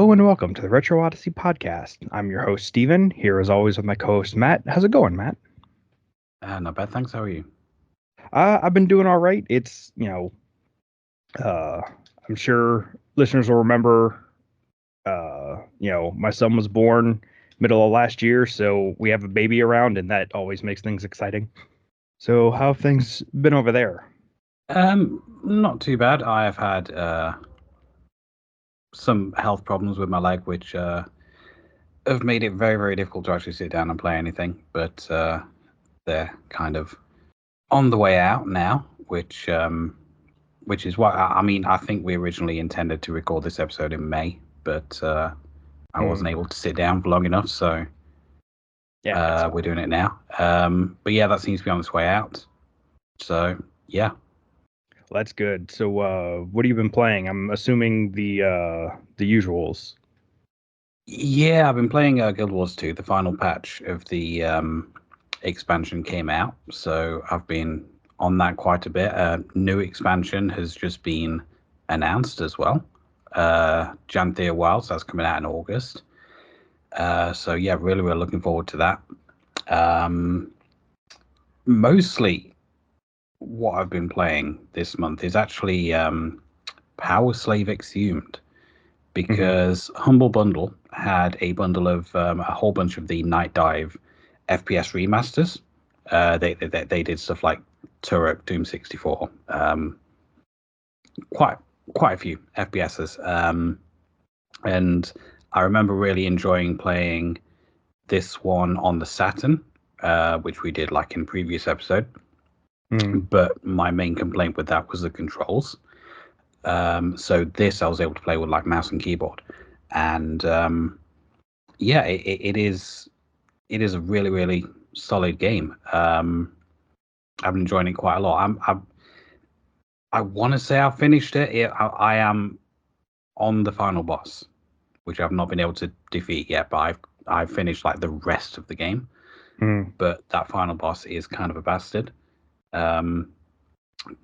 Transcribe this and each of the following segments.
Hello and welcome to the Retro Odyssey podcast. I'm your host, Steven, here as always with my co host, Matt. How's it going, Matt? Not bad, thanks. How are you? I've been doing all right. Uh, I'm sure listeners will remember, my son was born middle of last year, so we have a baby around, and that always makes things exciting. So, how have things been over there? Not too bad. I have had some health problems with my leg, which have made it very, very difficult to actually sit down and play anything. But they're kind of on the way out now, which is why I think we originally intended to record this episode in May, but I wasn't able to sit down for long enough, so Yeah, we're doing it now. But yeah, that seems to be on its way out. So yeah. that's good. So, what have you been playing? I'm assuming the usuals. Yeah, I've been playing Guild Wars 2. The final patch of the expansion came out, so I've been on that quite a bit. New expansion has just been announced as well. Janthea Wilds, that's coming out in August. So yeah, really, really looking forward to that. Mostly what I've been playing this month is actually Power Slave Exhumed, because Humble Bundle had a bundle of a whole bunch of the Night Dive FPS remasters. They did stuff like Turok, Doom 64, quite a few FPSs, and I remember really enjoying playing this one on the Saturn, which we did like in previous episode. But my main complaint with that was the controls. So this I was able to play with like mouse and keyboard, and yeah, it is a really, really solid game. I'm enjoying it quite a lot. I want to say I've finished it. I am on the final boss, which I've not been able to defeat yet, but I've finished like the rest of the game. But that final boss is kind of a bastard. But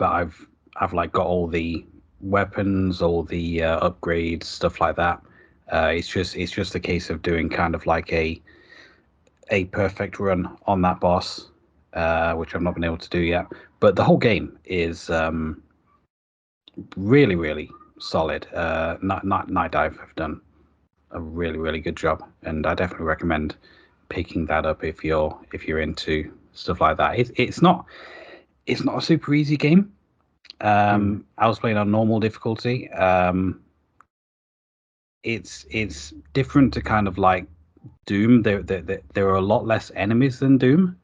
I've like got all the weapons, all the upgrades, stuff like that. It's just a case of doing kind of like a perfect run on that boss, which I've not been able to do yet. But the whole game is really, really solid. Night Dive have done a really, really good job, and I definitely recommend picking that up if you're into stuff like that. It's not a super easy game. I was playing on normal difficulty. It's different to kind of like Doom. There are a lot less enemies than Doom,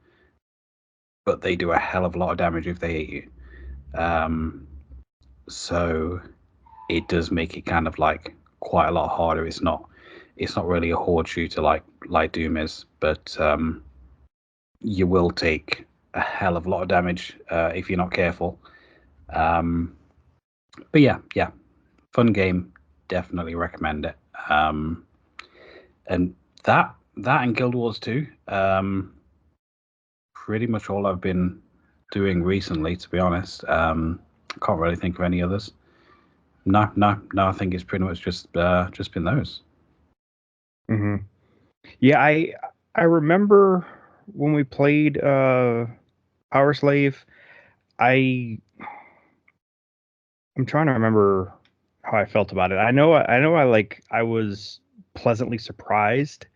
but they do a hell of a lot of damage if they hit you. So it does make it kind of like quite a lot harder. It's not really a horde shooter like Doom is, but you will take a hell of a lot of damage if you're not careful. But yeah, fun game. Definitely recommend it. And that and Guild Wars 2, pretty much all I've been doing recently, to be honest. I can't really think of any others. No. I think it's pretty much just been those. Yeah, I remember when we played Power Slave. I'm trying to remember how I felt about it. I was pleasantly surprised,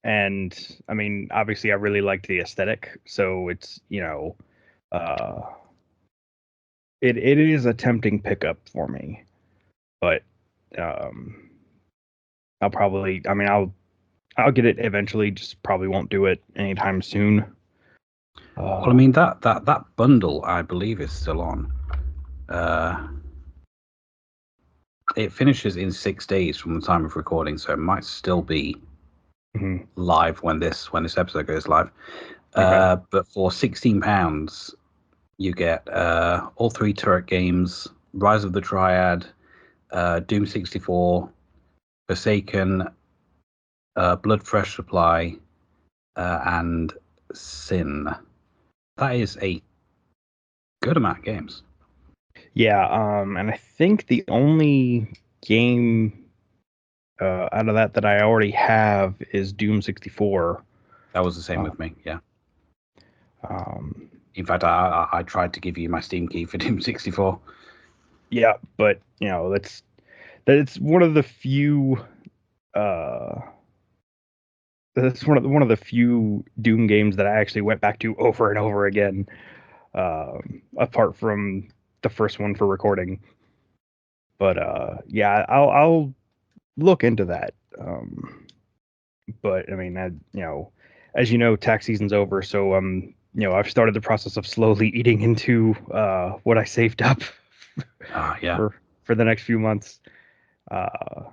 and I mean, obviously, I really liked the aesthetic. So it's it is a tempting pickup for me, but I'll probably, I mean, I'll get it eventually. Just probably won't do it anytime soon. Well, I mean that bundle, I believe, is still on. It finishes in 6 days from the time of recording, so it might still be live when this episode goes live. Okay. But for £16, you get all 3 Turret games: Rise of the Triad, Doom 64, Forsaken, Blood Fresh Supply, and Sin. That is a good amount of games. Yeah, and I think the only game Out of that I already have is Doom 64. That was the same Uh, with me. Yeah. um, In fact, I tried to give you my Steam key for Doom 64. yeah, but that's one of the few. Uh, that's one of the few Doom games that I actually went back to over and over again. Apart from the first one for recording, but yeah, I'll look into that. But I mean, as you know, tax season's over, so I've started the process of slowly eating into what I saved up Yeah. for the next few months. Uh,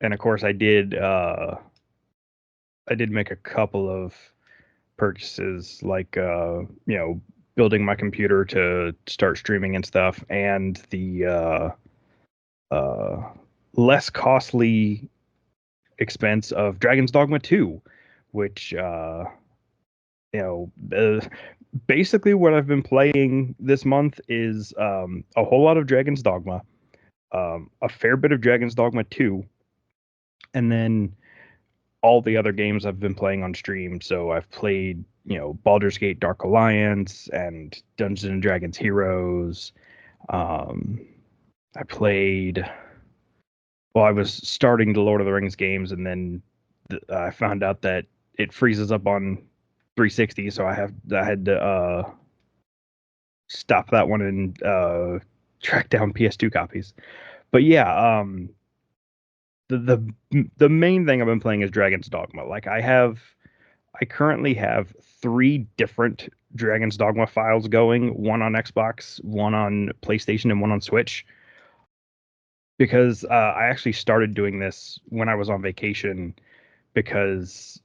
and of course, I did make a couple of purchases, like building my computer to start streaming and stuff, and the uh, less costly expense of Dragon's Dogma 2, which you know, basically what I've been playing this month is a whole lot of Dragon's Dogma, a fair bit of Dragon's Dogma 2, and then all the other games I've been playing on stream. So I've played, Baldur's Gate Dark Alliance and Dungeons and Dragons Heroes. Um, I played, well, I was starting the Lord of the Rings games, and then I found out that it freezes up on 360, so I had to stop that one and track down PS2 copies. But yeah, the main thing I've been playing is Dragon's Dogma. Like I currently have three different Dragon's Dogma files going, one on Xbox, one on PlayStation, and one on Switch. Because I actually started doing this when I was on vacation because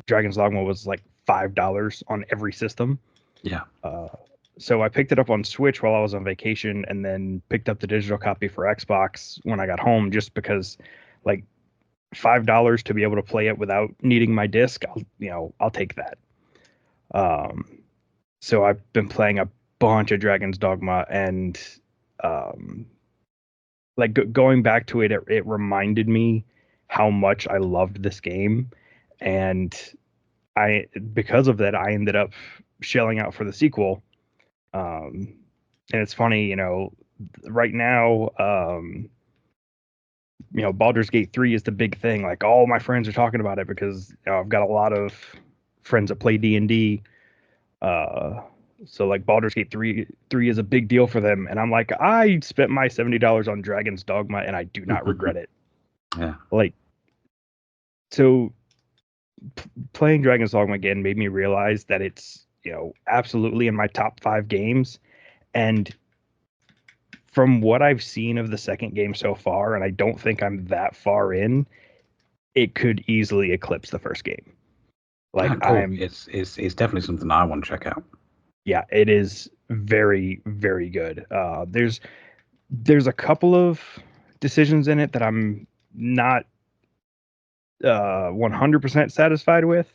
Dragon's Dogma was like $5 on every system. Yeah. Uh, so I picked it up on Switch while I was on vacation, and then picked up the digital copy for Xbox when I got home, just because, like, $5 to be able to play it without needing my disc, I'll take that. Um, so I've been playing a bunch of Dragon's Dogma, and um, like going back to it reminded me how much I loved this game, and because of that, I ended up shelling out for the sequel. Um, and it's funny, right now, Baldur's Gate 3 is the big thing. Like all my friends are talking about it because I've got a lot of friends that play D&D. Uh, so like Baldur's Gate 3 is a big deal for them, and I'm like, I spent my $70 on Dragon's Dogma and I do not regret it. Yeah. Like, so playing Dragon's Dogma again made me realize that it's, absolutely in my top 5 games. And from what I've seen of the second game so far, and I don't think I'm that far in, it could easily eclipse the first game. Like Cool. It's definitely something I want to check out. Yeah, it is very, very good. There's a couple of decisions in it that I'm not 100% satisfied with.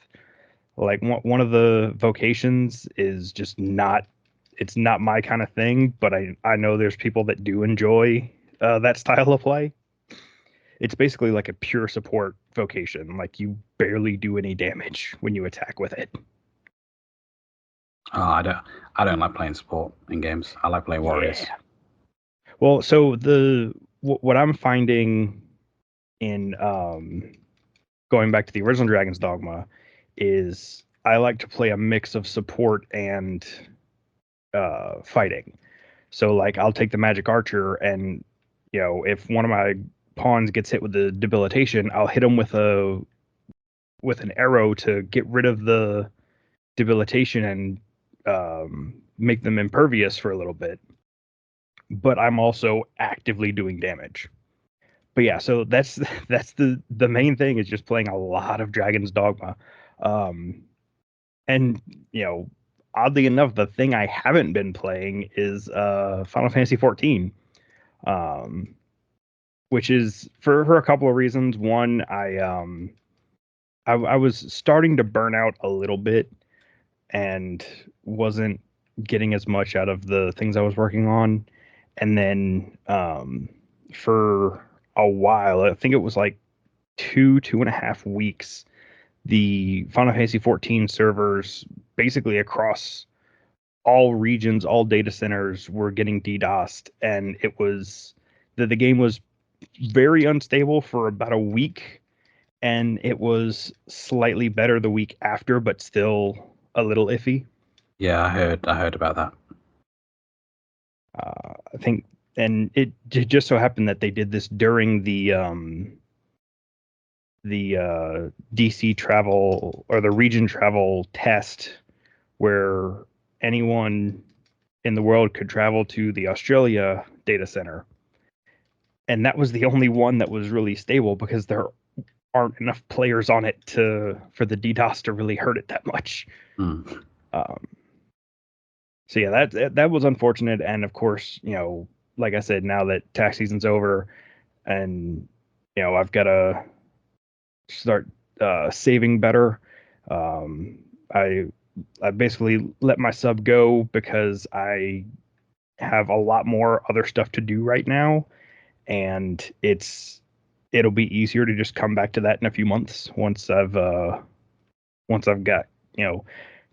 Like one of the vocations is just not, it's not my kind of thing, but I know there's people that do enjoy that style of play. It's basically like a pure support vocation. Like you barely do any damage when you attack with it. Oh, I don't like playing support in games. I like playing warriors. Yeah. Well, so what I'm finding in going back to the original Dragon's Dogma is I like to play a mix of support and fighting. So like I'll take the magic archer, and if one of my pawns gets hit with the debilitation, I'll hit him with an arrow to get rid of the debilitation and make them impervious for a little bit. But I'm also actively doing damage. But yeah, so that's that's the main thing is just playing a lot of Dragon's Dogma. Um, and oddly enough, the thing I haven't been playing is Final Fantasy 14. Um, which is for a couple of reasons. One, I was starting to burn out a little bit and wasn't getting as much out of the things I was working on. And then for a while, I think it was like two and a half weeks, the Final Fantasy 14 servers basically across all regions, all data centers were getting DDoSed, and it was the game was very unstable for about a week, and it was slightly better the week after, but still a little iffy. Yeah, I heard about that. I think, and it just so happened that they did this during the DC travel or the region travel test, where anyone in the world could travel to the Australia data center. And that was the only one that was really stable because there aren't enough players on it for the DDoS to really hurt it that much. Mm. So yeah, that was unfortunate. And of course, like I said, now that tax season's over, and I've got to start saving better. Um, I I basically let my sub go because I have a lot more other stuff to do right now, and it'll be easier to just come back to that in a few months once I've got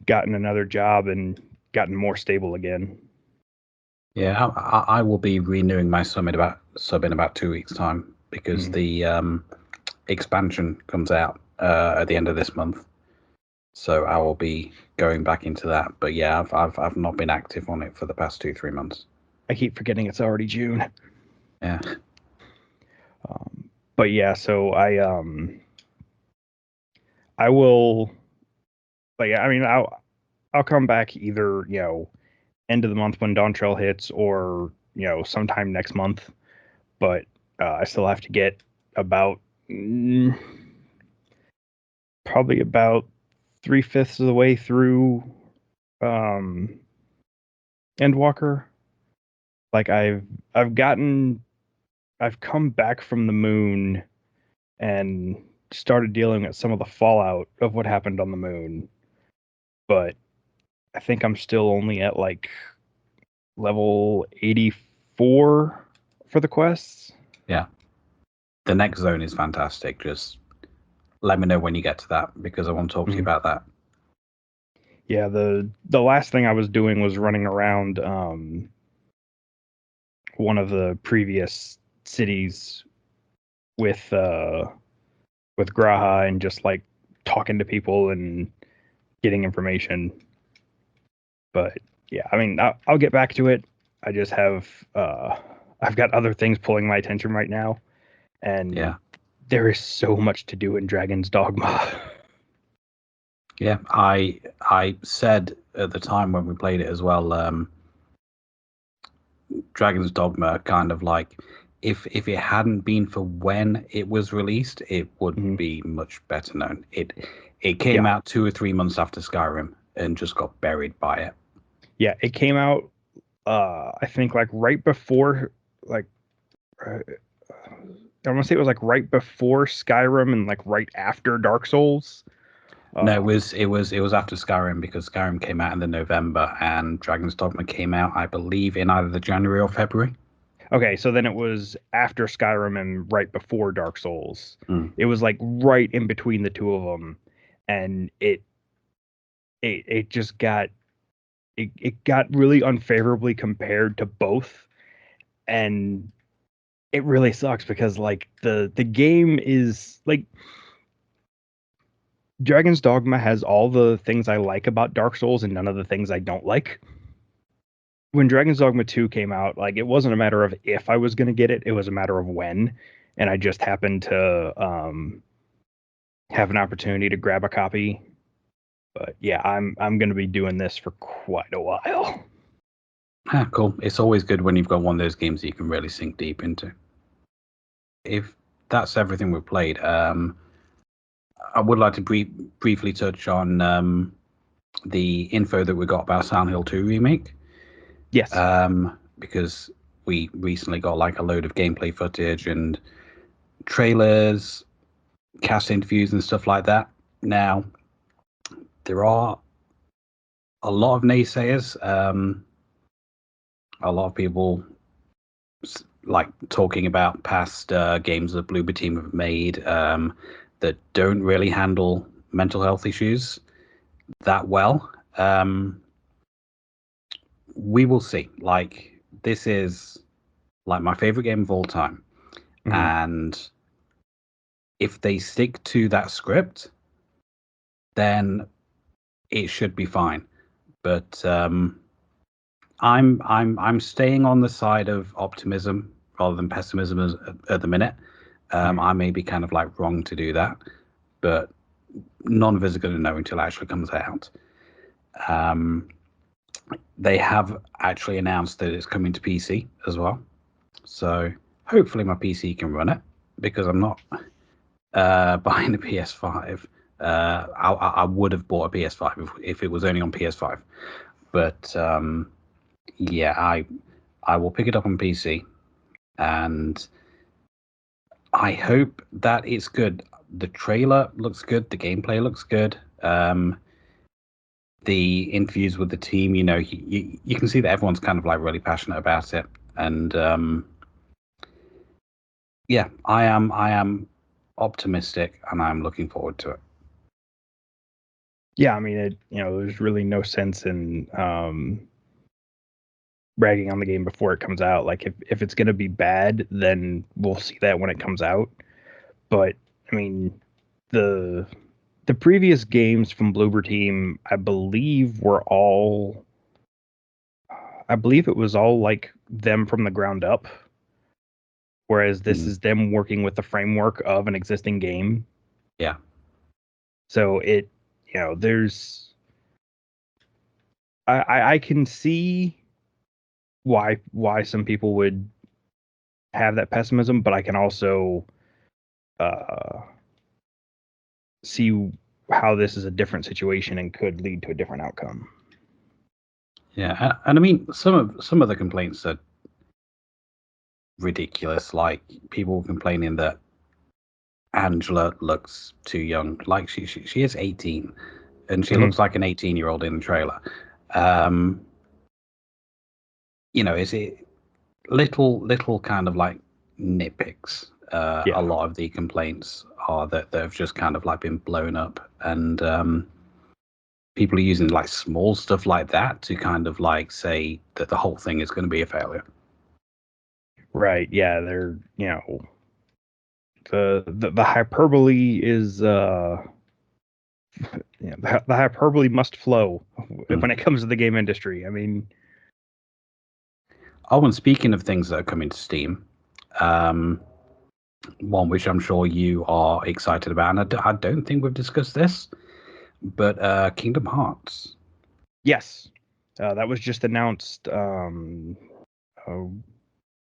gotten another job and gotten more stable again. Yeah, I will be renewing my sub in about 2 weeks' time because Mm. the expansion comes out at the end of this month. So I will be going back into that. But yeah, I've not been active on it for the past 2-3 months. I keep forgetting it's already June. Yeah. But yeah, so I will, like, I mean, I'll come back either end of the month when Dawn Trail hits, or sometime next month. But I still have to get about probably about 3/5 of the way through um Endwalker. Like I've gotten I've come back from the moon and started dealing with some of the fallout of what happened on the moon, but I think I'm still only at like level 84 for the quests. Yeah. The next zone is fantastic. Just let me know when you get to that because I want to talk to you about that. Yeah, the last thing I was doing was running around one of the previous cities with Graha and just like talking to people and getting information. But yeah, I mean, I'll get back to it. I just have I've got other things pulling my attention right now, and Yeah. there is so much to do in Dragon's Dogma. Yeah, I said at the time when we played it as well, Dragon's Dogma kind of like if it hadn't been for when it was released, it would Mhm. be much better known. It came Yeah. out 2 or 3 months after Skyrim and just got buried by it. Yeah, it came out I think like right before, like I want to say it was like right before Skyrim and like right after Dark Souls. No, it was after Skyrim because Skyrim came out in the November and Dragon's Dogma came out, I believe, in either the January or February. Okay, so then it was after Skyrim and right before Dark Souls. Mm. It was like right in between the two of them, and it just it got really unfavorably compared to both, and it really sucks because like the game is like Dragon's Dogma has all the things I like about Dark Souls and none of the things I don't like. When Dragon's Dogma 2 came out, like it wasn't a matter of if I was going to get it, it was a matter of when, and I just happened to have an opportunity to grab a copy. But yeah, I'm going to be doing this for quite a while. Ah, cool. It's always good when you've got one of those games that you can really sink deep into. If that's everything we've played, I would like to briefly touch on the info that we got about Silent Hill 2 remake. Yes. Because we recently got like a load of gameplay footage and trailers, cast interviews, and stuff like that. Now, there are a lot of naysayers. A lot of people like talking about past games that Bloober Team have made that don't really handle mental health issues that well. We will see. Like, this is like my favorite game of all time, and if they stick to that script, then it should be fine. But I'm staying on the side of optimism rather than pessimism at the minute. I may be kind of like wrong to do that, but none of us are going to know until it actually comes out. They have actually announced that it's coming to PC as well, so hopefully my PC can run it, because I'm not buying a PS5. I would have bought a PS5 if it was only on PS5, but yeah, I will pick it up on PC, and I hope that it's good. The trailer looks good. The gameplay looks good. The interviews with the team, you can see that everyone's kind of like really passionate about it, and yeah, I am optimistic, and I'm looking forward to it. Yeah, I mean, there's really no sense in bragging on the game before it comes out. Like, if it's going to be bad, then we'll see that when it comes out. But I mean, the previous games from Bloober Team, I believe it was all like them from the ground up, whereas this is them working with the framework of an existing game. Yeah. So there's I can see why some people would have that pessimism, but I can also see how this is a different situation and could lead to a different outcome. Yeah, and I mean, some of the complaints are ridiculous. Like, people complaining that Angela looks too young. Like, she is 18, and she looks like an 18-year-old in the trailer. Is it little kind of like nitpicks? Yeah. A lot of the complaints are that they've just kind of like been blown up, and people are using like small stuff like that to kind of like say that the whole thing is going to be a failure. Right. Yeah. They're the hyperbole is the hyperbole must flow when it comes to the game industry. I mean, oh, and speaking of things that are coming to Steam, one which I'm sure you are excited about, and I don't think we've discussed this, but Kingdom Hearts. Yes, that was just announced a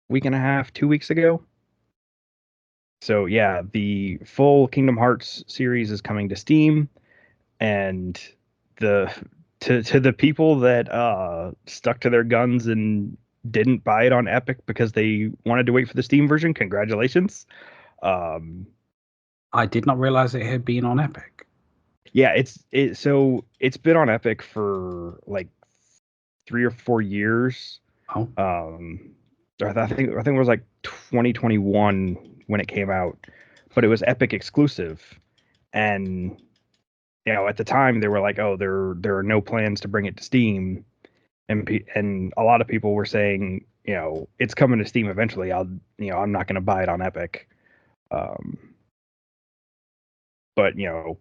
week and a half, 2 weeks ago. So yeah, the full Kingdom Hearts series is coming to Steam, and to the people that stuck to their guns and didn't buy it on Epic because they wanted to wait for the Steam version, congratulations. I did not realize it had been on Epic. Yeah, so it's been on Epic for like 3 or 4 years. Oh. I think it was like 2021 when it came out, but it was Epic exclusive. And at the time they were like, oh, there are no plans to bring it to Steam, and a lot of people were saying, it's coming to Steam eventually. I'm not going to buy it on Epic. But a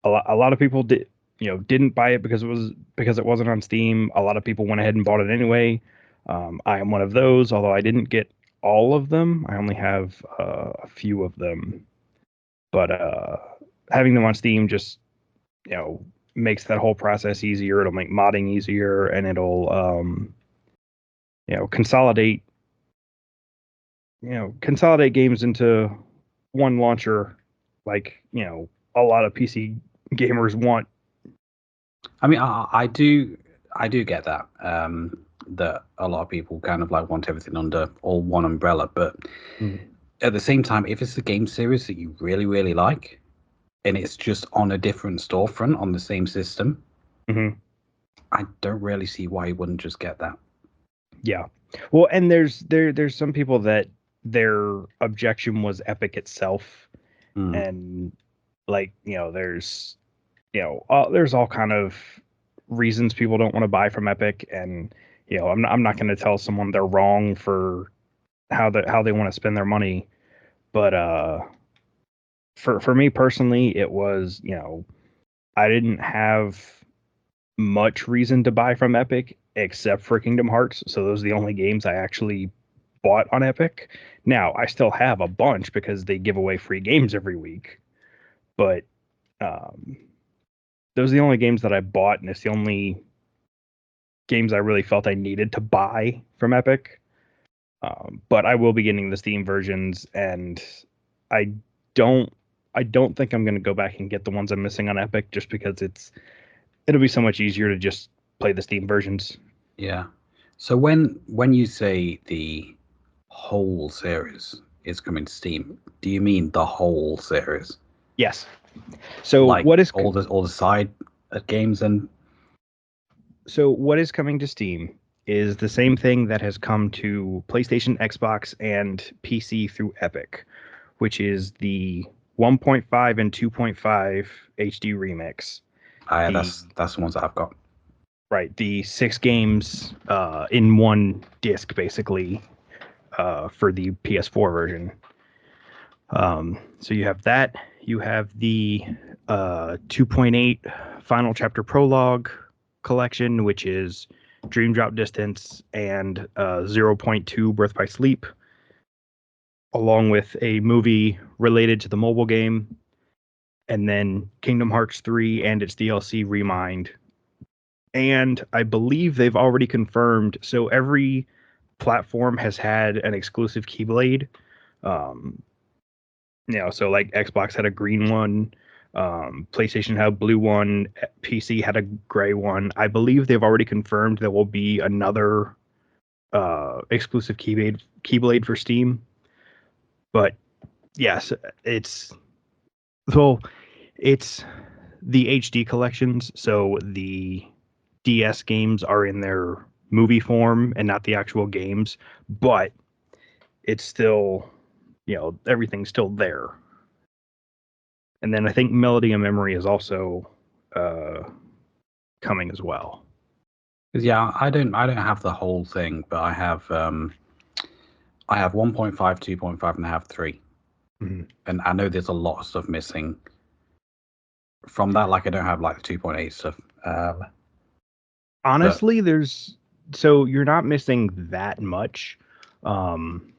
lot of people didn't buy it because it wasn't on Steam. A lot of people went ahead and bought it anyway. I am one of those, although I didn't get all of them. I only have a few of them. But having them on Steam just makes that whole process easier. It'll make modding easier, and it'll consolidate games into one launcher, like a lot of PC gamers want. I mean, I do get that. That a lot of people kind of like want everything under all one umbrella, but at the same time, if it's a game series that you really, really like, and it's just on a different storefront on the same system, I don't really see why you wouldn't just get that. Yeah, Well, and there's some people that their objection was Epic itself, Mm, and like there's all kind of reasons people don't want to buy from Epic, and I'm not going to tell someone they're wrong for how they want to spend their money, but for me personally, it was I didn't have much reason to buy from Epic except for Kingdom Hearts, so those are the only games I actually bought on Epic. Now I still have a bunch because they give away free games every week, but um, those are the only games that I bought, and it's the only games I really felt I needed to buy from Epic. But I will be getting the Steam versions, and I don't I don't think I'm going to go back and get the ones I'm missing on Epic just because it'll be so much easier to just play the Steam versions. yeah. So when you say the whole series is coming to Steam, do you mean the whole series? Yes. So Like what is all the side games and what is coming to Steam is the same thing that has come to PlayStation, Xbox, and PC through Epic, which is the 1.5 and 2.5 HD remix. The that's the ones that I've got. Right, the 6 games in one disc, basically, for the PS4 version. So you have that. You have the 2.8 Final Chapter Prologue collection, which is Dream Drop Distance and zero point 0.2 Birth by Sleep, along with a movie related to the mobile game, and then Kingdom Hearts 3 and its DLC Remind. And I believe they've already confirmed. So every platform has had an exclusive Keyblade. Um, so like Xbox had a green one, PlayStation had a blue one, PC had a gray one. I believe they've already confirmed there will be another exclusive Keyblade for Steam. But yes, it's well, it's the HD collections. So the DS games are in their movie form and not the actual games, but it's still, everything's still there. And then I think Melody and Memory is also uh, coming as well. 'Cause, yeah, I don't have the whole thing, but I have 1.5, 2.5, and I have 3. Mhm. And I know there's a lot of stuff missing from that. Like I don't have like the 2.8 stuff. But Honestly, so you're not missing that much. Um,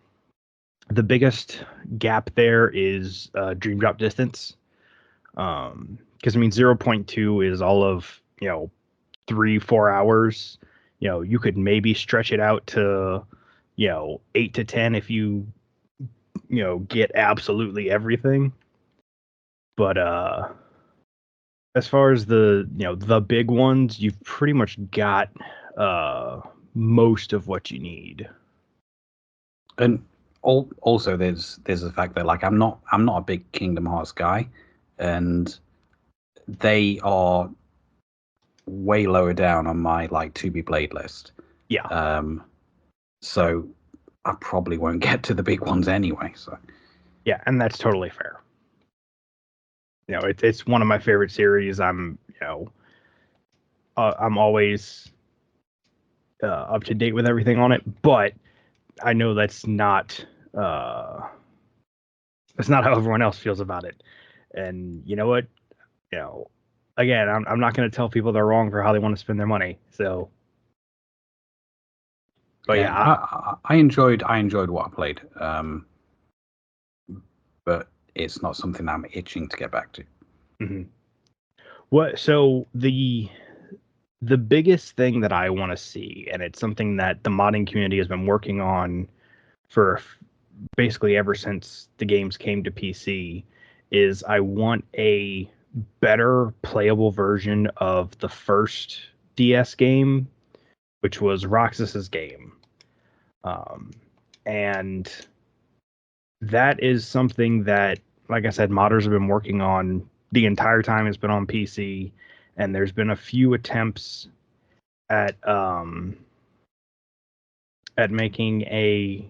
the biggest gap there is Dream Drop Distance. Because I mean, 0.2 is all of 3-4 hours. You could maybe stretch it out to 8 to 10 if you get absolutely everything. But as far as the big ones, you've pretty much got uh most of what you need. and also there's the fact that like I'm not a big Kingdom Hearts guy, and they are way lower down on my like to be played list. Yeah, Um, so I probably won't get to the big ones anyway. So yeah, and that's totally fair. It's one of my favorite series. I'm always up to date with everything on it, but I know uh that's not how everyone else feels about it. And you know what? You know, again, I'm not going to tell people they're wrong for how they want to spend their money. So, but yeah, yeah, I enjoyed what I played. But it's not something I'm itching to get back to. mhm. What? So the biggest thing that I want to see, and it's something that the modding community has been working on for basically ever since the games came to PC, is I want a better playable version of the first DS game, which was Roxas's game. Um, and that is something that, like I said, modders have been working on the entire time it's been on PC, and there's been a few attempts at at making a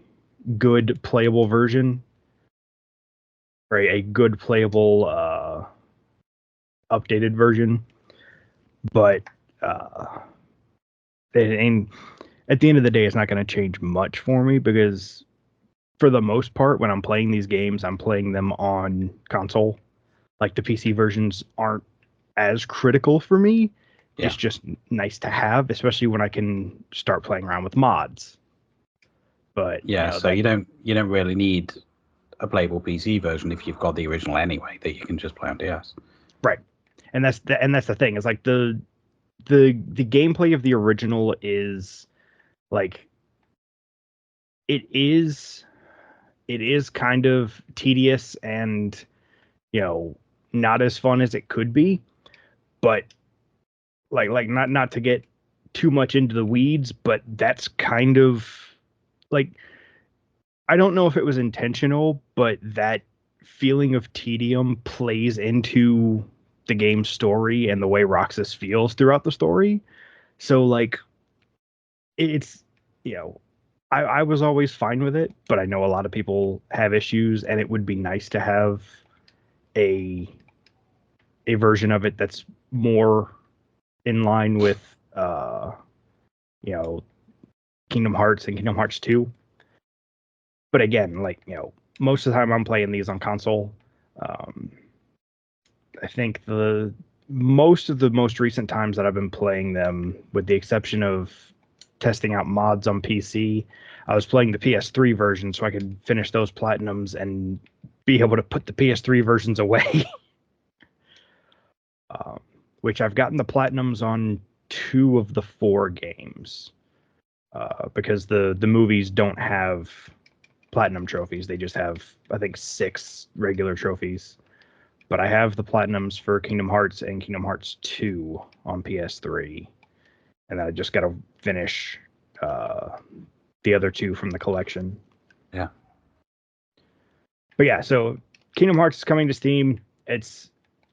good playable version, or a good playable updated version. But and at the end of the day, it's not going to change much for me because for the most part, when I'm playing these games, I'm playing them on console. Like the PC versions aren't as critical for me. Yeah. It's just nice to have, especially when I can start playing around with mods. But yeah, so you don't really need a playable PC version if you've got the original anyway that you can just play on DS. Right, and that's the thing. Is like the gameplay of the original is like it is kind of tedious and not as fun as it could be, but like not to get too much into the weeds, but that's kind of like, I don't know if it was intentional, but that feeling of tedium plays into the game's story and the way Roxas feels throughout the story. So like it's I was always fine with it, but I know a lot of people have issues, and it would be nice to have a version of it that's more in line with you know Kingdom Hearts and Kingdom Hearts 2. But again, like, most of the time I'm playing these on console. Um, I think the most recent times that I've been playing them, with the exception of testing out mods on PC, I was playing the PS3 version so I could finish those platinums and be able to put the PS3 versions away. Which I've gotten the platinums on 2 of the 4 games, because the movies don't have platinum trophies. They just have, I think, 6 regular trophies. But I have the platinums for Kingdom Hearts and Kingdom Hearts 2 on PS3. And I just got to finish the other 2 from the collection. Yeah. But yeah, so Kingdom Hearts is coming to Steam. It's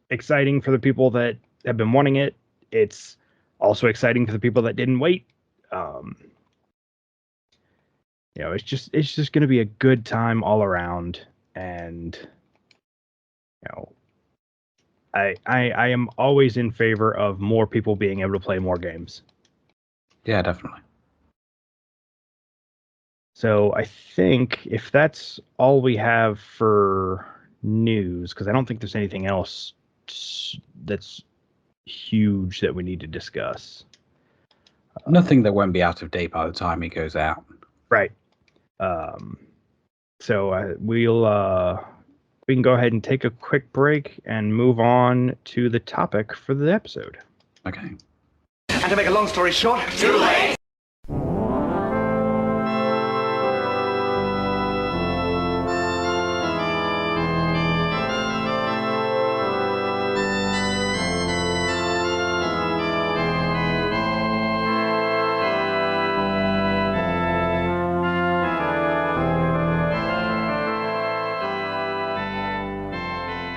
exciting for the people that have been wanting it. It's also exciting for the people that didn't wait. It's just going to be a good time all around. And I am always in favor of more people being able to play more games. Yeah, definitely. So I think if that's all we have for news, because I don't think there's anything else that's huge that we need to discuss. Nothing that won't be out of date by the time it goes out. Right. So we can go ahead and take a quick break and move on to the topic for the episode. Okay. And to make a long story short, too late!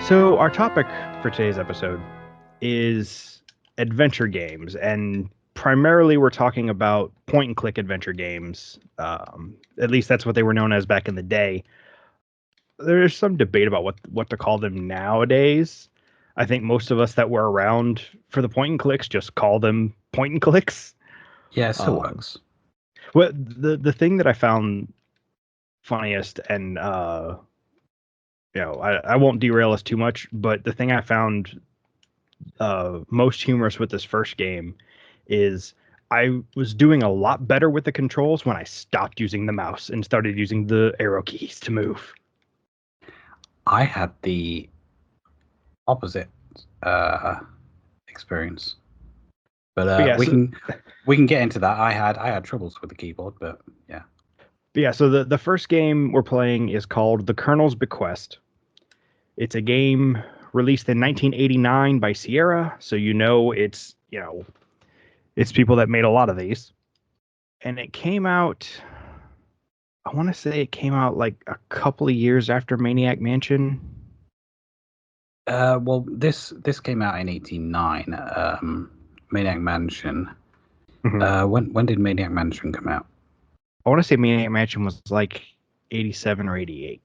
So our topic for today's episode is adventure games, and primarily we're talking about point-and-click adventure games. At least that's what they were known as back in the day. There's some debate about what to call them nowadays. I think most of us that were around for the point-and-clicks just call them point-and-clicks. Yeah, it still works. Well, the thing that I found funniest, and I won't derail us too much, but the thing I found most humorous with this first game is I was doing a lot better with the controls when I stopped using the mouse and started using the arrow keys to move. I had the opposite experience, but yeah, we can get into that. I had troubles with the keyboard, but yeah. But yeah, so the first game we're playing is called The Colonel's Bequest. It's a game released in 1989 by Sierra, so it's people that made a lot of these. And it came out, I want to say it came out like a couple of years after Maniac Mansion. Well, this came out in '89. Maniac Mansion. Mm-hmm. When did Maniac Mansion come out? I want to say Maniac Mansion was like 87 or 88.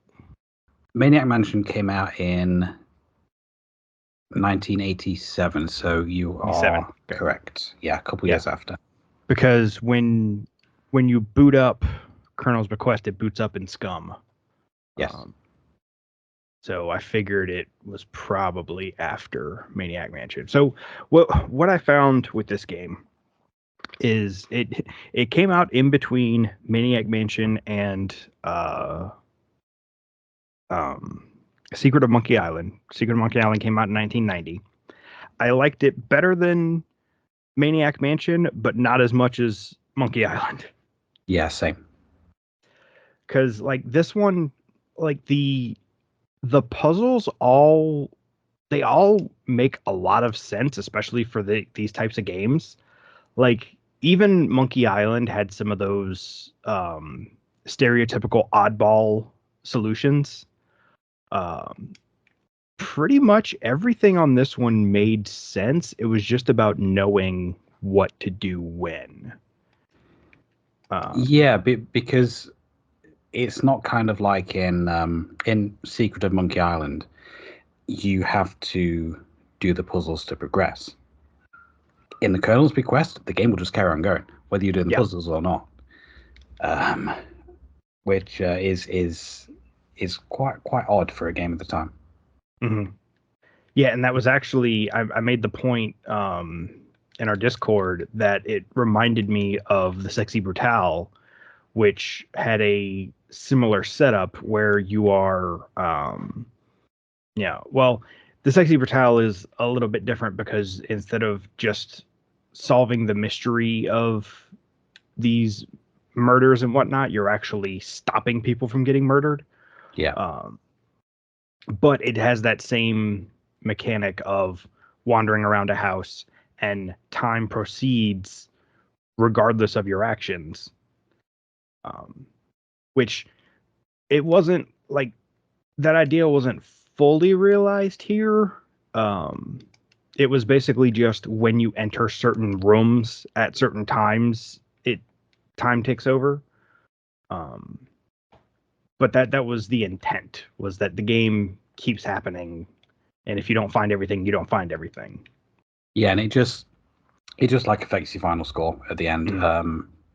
Maniac Mansion came out in 1987, so you 87. are Okay. correct. Yeah, a couple years after. Because when you boot up Colonel's Bequest, it boots up in Scum. Yes. So I figured it was probably after Maniac Mansion. So what I found with this game is it came out in between Maniac Mansion and Secret of Monkey Island. Secret of Monkey Island came out in 1990. I liked it better than Maniac Mansion, but not as much as Monkey Island. Yeah, same. Because like this one, like the puzzles all make a lot of sense, especially for these types of games. Like even Monkey Island had some of those stereotypical oddball solutions. Pretty much everything on this one made sense. It was just about knowing what to do when. Yeah, because it's not kind of like in Secret of Monkey Island, you have to do the puzzles to progress. In the Colonel's Bequest, the game will just carry on going, whether you're doing the puzzles or not. Which is quite odd for a game at the time. Mm-hmm. Yeah, and that was actually I made the point in our Discord that it reminded me of the Sexy Brutale, which had a similar setup where you are well, the Sexy Brutale is a little bit different because instead of just solving the mystery of these murders and whatnot, you're actually stopping people from getting murdered. Yeah. But it has that same mechanic of wandering around a house and time proceeds regardless of your actions. Which it wasn't like that idea wasn't fully realized here. It was basically just when you enter certain rooms at certain times, time takes over. But that was the intent, was that the game keeps happening, and if you don't find everything, you don't find everything. Yeah, and it just like affects your final score at the end.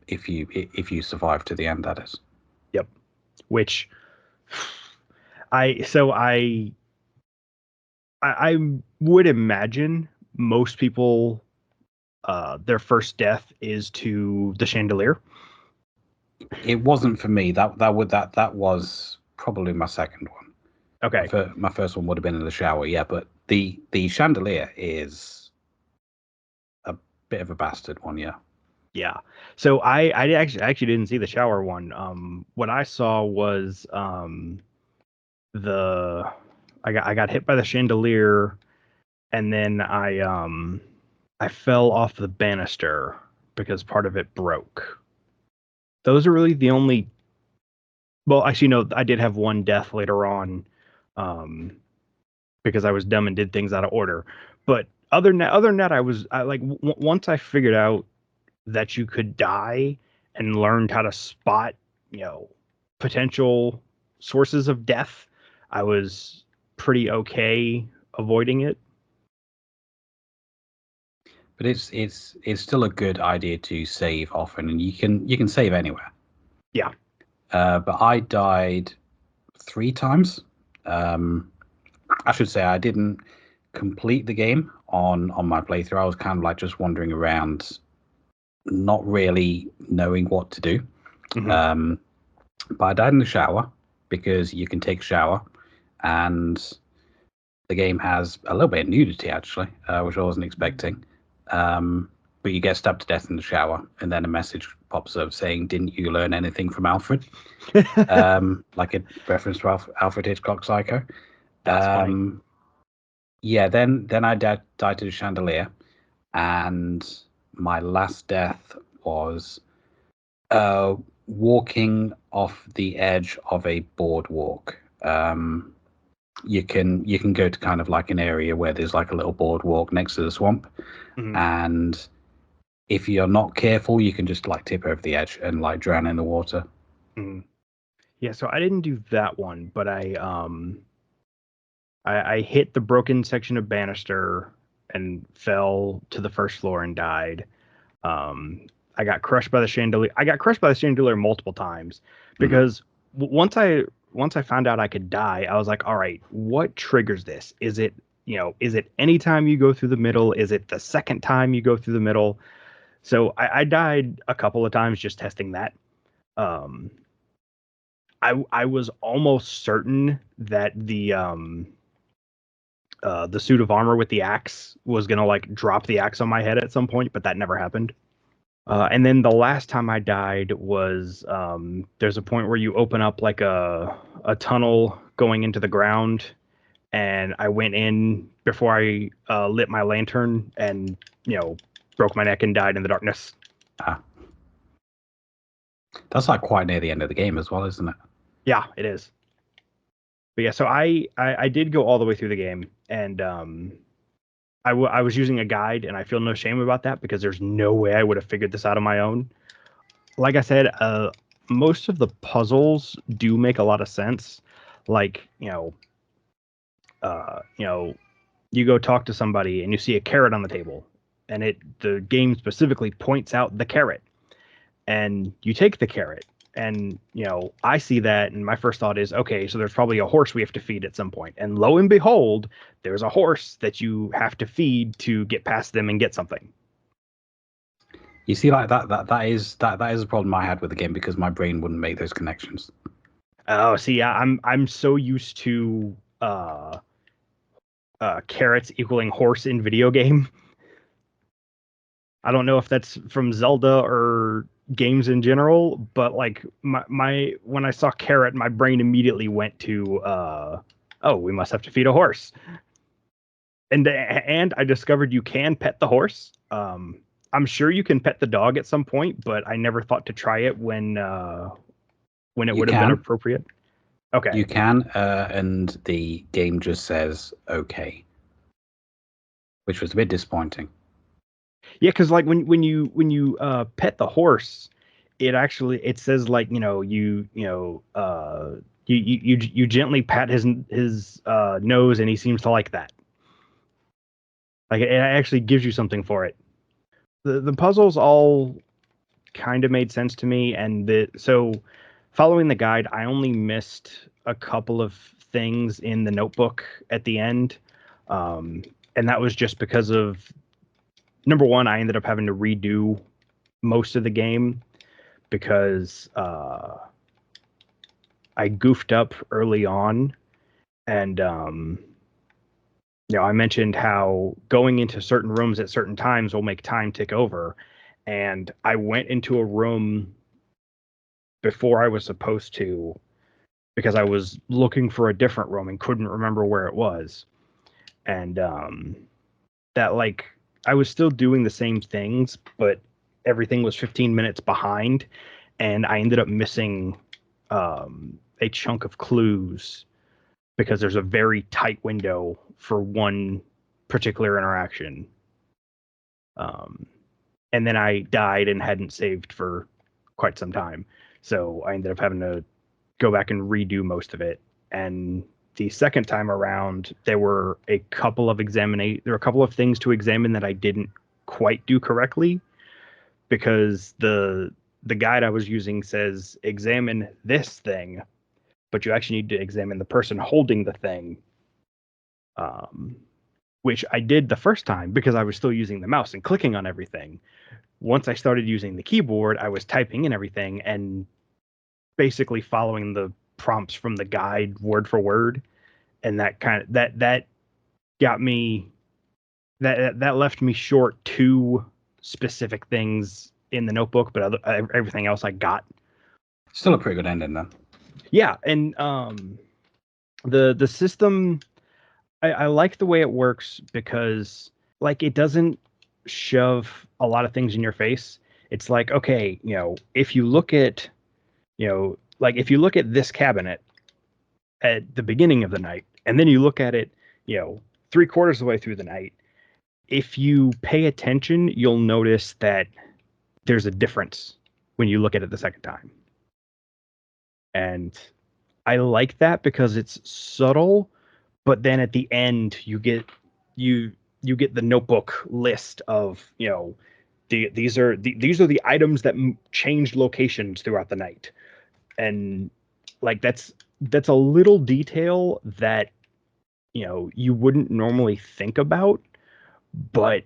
If you survive to the end, that is. Yep. Which I would imagine most people their first death is to the chandelier. It wasn't for me. That was probably my second one. Okay. My first one would have been in the shower, yeah, but the chandelier is a bit of a bastard one, yeah. Yeah. So I actually didn't see the shower one. What I saw was I got hit by the chandelier, and then I fell off the banister because part of it broke. Those are really the only. Well, actually, no, I did have one death later on, because I was dumb and did things out of order. But other than that, once I figured out that you could die and learned how to spot, potential sources of death, I was pretty okay avoiding it. But it's still a good idea to save often, and you can save anywhere. Yeah. But I died 3 times. I should say I didn't complete the game on my playthrough. I was kind of like just wandering around, not really knowing what to do. Mm-hmm. But I died in the shower because you can take a shower, and the game has a little bit of nudity actually, which I wasn't expecting. But you get stabbed to death in the shower, and then a message pops up saying, "Didn't you learn anything from Alfred?" Like a reference to Alfred Hitchcock Psycho. That's funny. Yeah, then I died to the chandelier, and my last death was walking off the edge of a boardwalk. You can go to kind of like an area where there's like a little boardwalk next to the swamp, Mm-hmm. and if you're not careful, you can just like tip over the edge and like drown in the water. Yeah, so I didn't do that one, but I hit the broken section of banister and fell to the first floor and died. I got crushed by the chandelier. I got crushed by the chandelier multiple times because once I found out I could die, I was like, all right, what triggers this? Is it any time you go through the middle? Is it the second time you go through the middle? So I died a couple of times just testing that. I was almost certain that the suit of armor with the axe was gonna like drop the axe on my head at some point, but that never happened. And then the last time I died was there's a point where you open up like a tunnel going into the ground, and I went in before I lit my lantern and broke my neck and died in the darkness. That's like quite near the end of the game as well, isn't it? Yeah, it is. But yeah, so I did go all the way through the game, and I was using a guide, and I feel no shame about that because there's no way I would have figured this out on my own. Like I said, most of the puzzles do make a lot of sense. Like, you go talk to somebody and you see a carrot on the table, and the game specifically points out the carrot, and you take the carrot, and I see that, and my first thought is, okay, so there's probably a horse we have to feed at some point, and lo and behold, there's a horse that you have to feed to get past them and get something. You see, like that is a problem I had with the game because my brain wouldn't make those connections. Oh, see, I'm so used to carrots equaling horse in video game. I don't know if that's from Zelda or games in general, but like my when I saw carrot, my brain immediately went to oh, we must have to feed a horse. And I discovered you can pet the horse. I'm sure you can pet the dog at some point, but I never thought to try it when it would have been appropriate. Okay. You can, and the game just says okay, which was a bit disappointing. Yeah, because like when you pet the horse, it says like you gently pat his nose, and he seems to like that. Like it actually gives you something for it. The puzzles all kind of made sense to me, and so following the guide, I only missed a couple of things in the notebook at the end, and that was just because of number one, I ended up having to redo most of the game because I goofed up early on, and I mentioned how going into certain rooms at certain times will make time tick over, and I went into a room before I was supposed to because I was looking for a different room and couldn't remember where it was, and that like I was still doing the same things, but everything was 15 minutes behind, and I ended up missing a chunk of clues because there's a very tight window for one particular interaction. And then I died and hadn't saved for quite some time. So I ended up having to go back and redo most of it. And the second time around, there were a couple of things to examine that I didn't quite do correctly because the guide I was using says examine this thing, but you actually need to examine the person holding the thing. Which I did the first time because I was still using the mouse and clicking on everything. Once I started using the keyboard, I was typing in everything and basically following the prompts from the guide word for word, and that got me that left me short two specific things in the notebook, but everything else I got. Still a pretty good ending then. Yeah, and the system, I like the way it works because like it doesn't shove a lot of things in your face. It's like, okay, if you look at if you look at this cabinet at the beginning of the night, and then you look at it, 3/4 of the way through the night, if you pay attention, you'll notice that there's a difference when you look at it the second time. And I like that because it's subtle, but then at the end you get the notebook list of, these are the items that changed locations throughout the night. And like that's a little detail that you wouldn't normally think about, but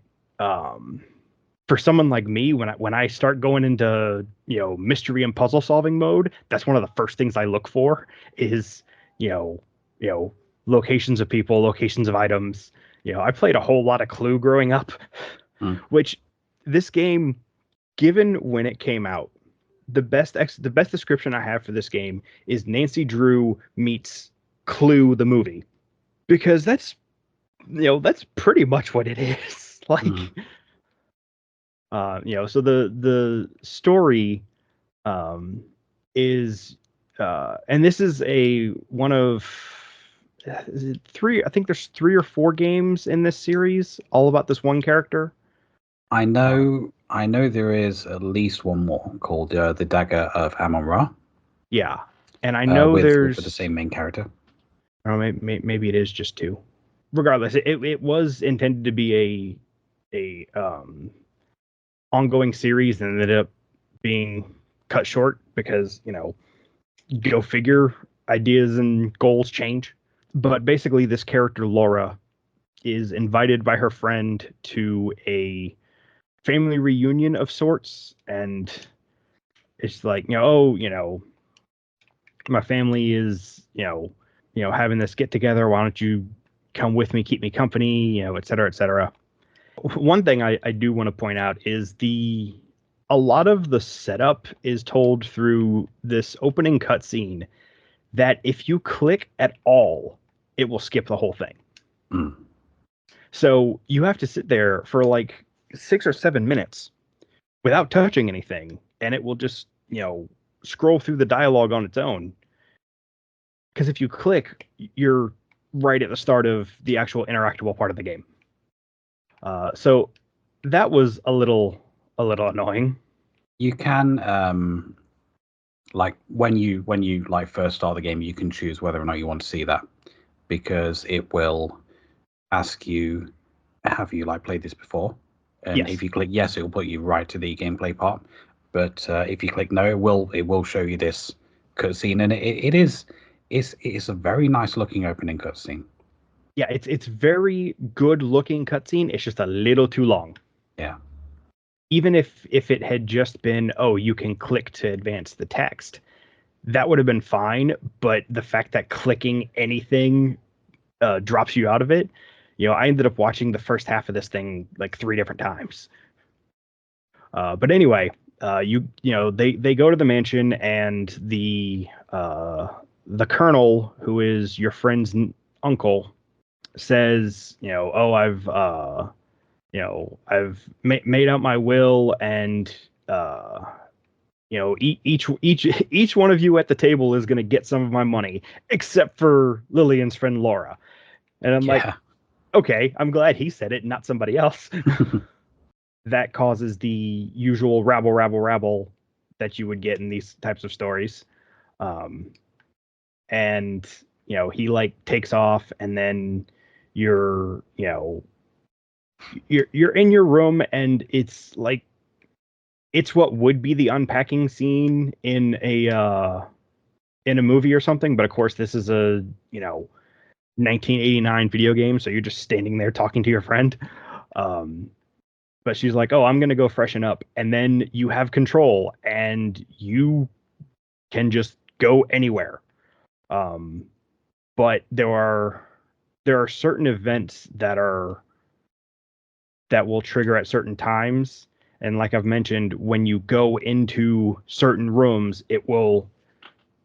for someone like me, when I start going into mystery and puzzle solving mode, that's one of the first things I look for is you know you know locations of people, locations of items. I played a whole lot of Clue growing up, which this game, given when it came out, the best description I have for this game is Nancy Drew meets Clue the movie, because that's pretty much what it is. Like, so the story is and this is a one of is it three? I think there's 3 or 4 games in this series all about this one character. I know there is at least one more called The Dagger of Amon-Ra. Yeah, and I know with the same main character. I don't know, maybe it is just 2. Regardless, it was intended to be a ongoing series and ended up being cut short because go figure, ideas and goals change. But basically, this character Laura is invited by her friend to a family reunion of sorts, and it's like, my family is having this get together. Why don't you come with me, keep me company, et cetera, et cetera. One thing I do want to point out is a lot of the setup is told through this opening cutscene that if you click at all, it will skip the whole thing. So you have to sit there for like 6 or 7 minutes without touching anything, and it will just, scroll through the dialogue on its own. Because if you click, you're right at the start of the actual interactable part of the game. So that was a little annoying. You can like when you like first start the game, you can choose whether or not you want to see that, because it will ask you, have you played this before? And yes. If you click yes, it will put you right to the gameplay part. But if you click no, it will show you this cutscene, and it's a very nice looking opening cutscene. Yeah, it's very good looking cutscene. It's just a little too long. Yeah. Even if it had just been, oh, you can click to advance the text, that would have been fine. But the fact that clicking anything drops you out of it, I ended up watching the first half of this thing like 3 different times. But anyway, they go to the mansion, and the colonel, who is your friend's uncle, says, oh, I've made out my will, and each one of you at the table is going to get some of my money, except for Lillian's friend Laura. And I'm like, okay, I'm glad he said it, not somebody else. That causes the usual rabble that you would get in these types of stories. And he takes off, and then you're in your room, and it's like, it's what would be the unpacking scene in a movie or something, but of course this is a 1989 video game, so you're just standing there talking to your friend. But she's like, oh, I'm gonna go freshen up, and then you have control and you can just go anywhere. But there are certain events that will trigger at certain times, and like I've mentioned, when you go into certain rooms, it will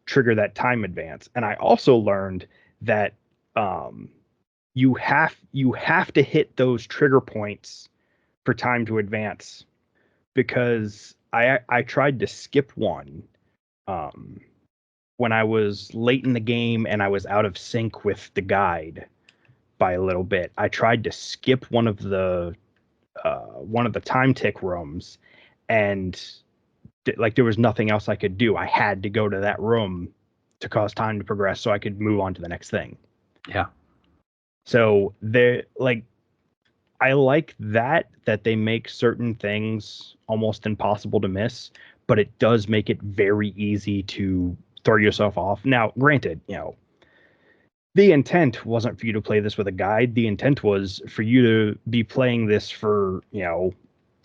trigger that time advance. And I also learned that you have to hit those trigger points for time to advance, because I tried to skip one when I was late in the game and I was out of sync with the guide by a little bit. I tried to skip one of the one of the time tick rooms, and like there was nothing else I could do. I had to go to that room to cause time to progress so I could move on to the next thing. Yeah. So I like that they make certain things almost impossible to miss, but it does make it very easy to throw yourself off. Now, granted, the intent wasn't for you to play this with a guide. The intent was for you to be playing this for,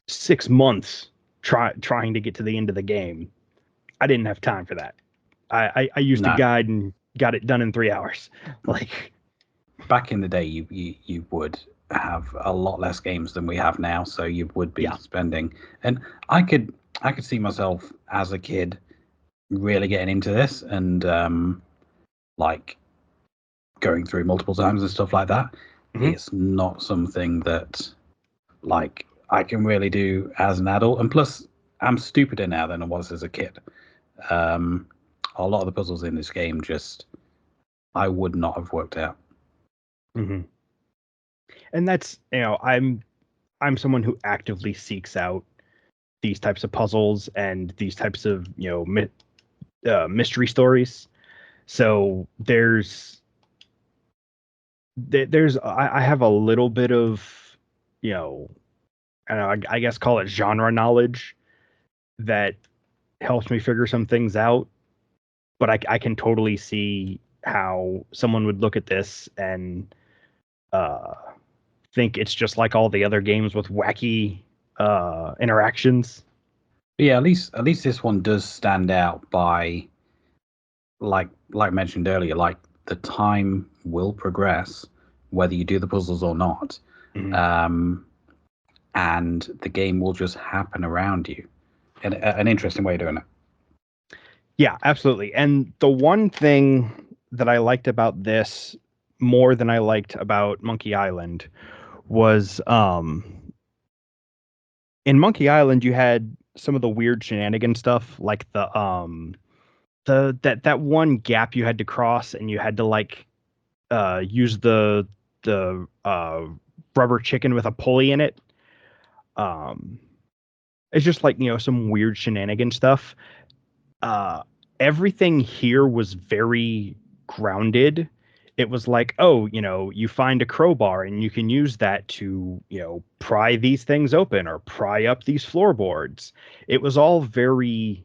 6 months trying to get to the end of the game. I didn't have time for that. I used a No. guide and got it done in 3 hours. Like, Back in the day, you would have a lot less games than we have now, so you would be spending. And I could see myself as a kid really getting into this and like going through multiple times and stuff like that. It's not something that like I can really do as an adult, and plus I'm stupider now than I was as a kid. A lot of the puzzles in this game just I would not have worked out. and that's, I'm someone who actively seeks out these types of puzzles and these types of, mystery stories. So I have a little bit of, I don't know, I guess call it genre knowledge that helps me figure some things out. But I can totally see how someone would look at this and uh, think it's just like all the other games with wacky interactions. Yeah, at least this one does stand out by like mentioned earlier, like the time will progress whether you do the puzzles or not. And the game will just happen around you. And an interesting way of doing it. Yeah, absolutely. And the one thing that I liked about this more than I liked about Monkey Island was in Monkey Island you had some of the weird shenanigan stuff, like that one gap you had to cross and you had to like use the rubber chicken with a pulley in it. It's just like, some weird shenanigan stuff. uh Everything here was very grounded. It was like, oh, you find a crowbar and you can use that to, pry these things open or pry up these floorboards. It was all very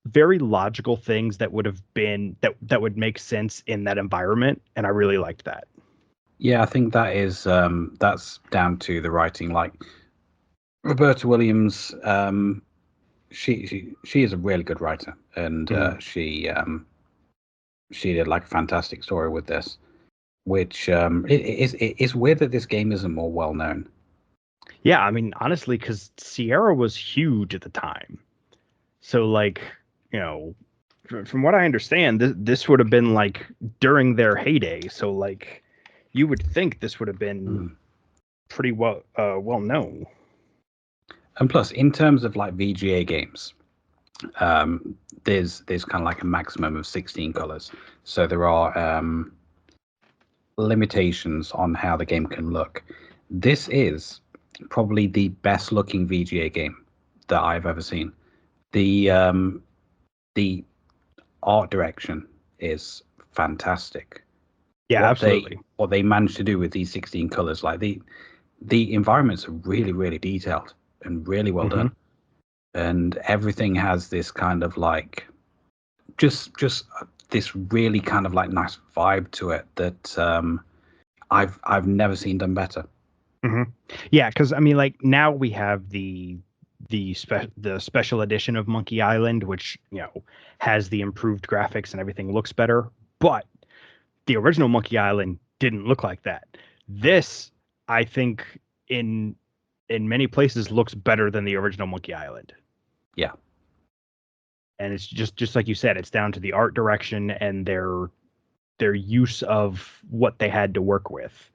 very logical things that would have been that would make sense in that environment, and I really liked that. Yeah, I think that is that's down to the writing. Like Roberta Williams, she is a really good writer, and she did like a fantastic story with this. Which it's weird that this game isn't more well known. Yeah, I mean, honestly, because Sierra was huge at the time, so like, from what I understand, this would have been like during their heyday. So like, you would think this would have been pretty well known. And plus, in terms of like VGA games, there's kind of like a maximum of 16 colors. So there are limitations on how the game can look. This is probably the best looking VGA game that I've ever seen. The art direction is fantastic. Yeah, absolutely. What they managed to do with these 16 colors, like the environments are really, really detailed and really well done. And everything has this kind of like just this really kind of like nice vibe to it that I've never seen done better. Yeah, because I mean, like now we have the special edition of Monkey Island, which has the improved graphics and everything looks better. But the original Monkey Island didn't look like that. This, I think, in many places looks better than the original Monkey Island. Yeah. And it's just like you said, it's down to the art direction and their use of what they had to work with.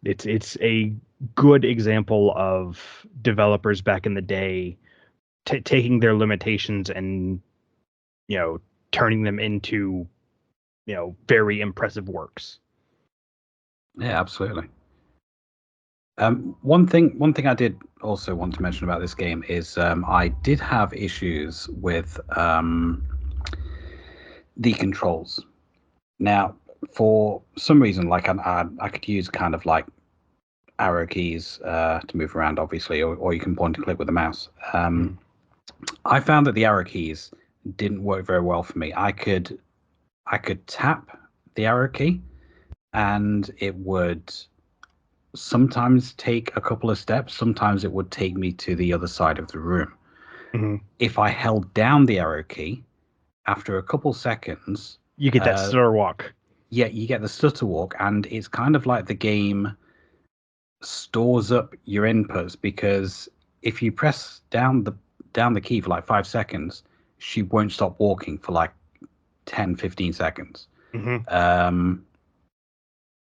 It's a good example of developers back in the day taking their limitations and turning them into very impressive works. Yeah, absolutely. One thing I did also want to mention about this game is I did have issues with the controls. Now, for some reason, like I could use kind of like arrow keys to move around, obviously, or you can point and click with the mouse. I found that the arrow keys didn't work very well for me. I could tap the arrow key, and it would sometimes take a couple of steps. Sometimes it would take me to the other side of the room. If I held down the arrow key, after a couple seconds, you get that stutter walk. Yeah, you get the stutter walk, and it's kind of like the game stores up your inputs, because if you press down the key for like 5 seconds, she won't stop walking for like 10-15 seconds.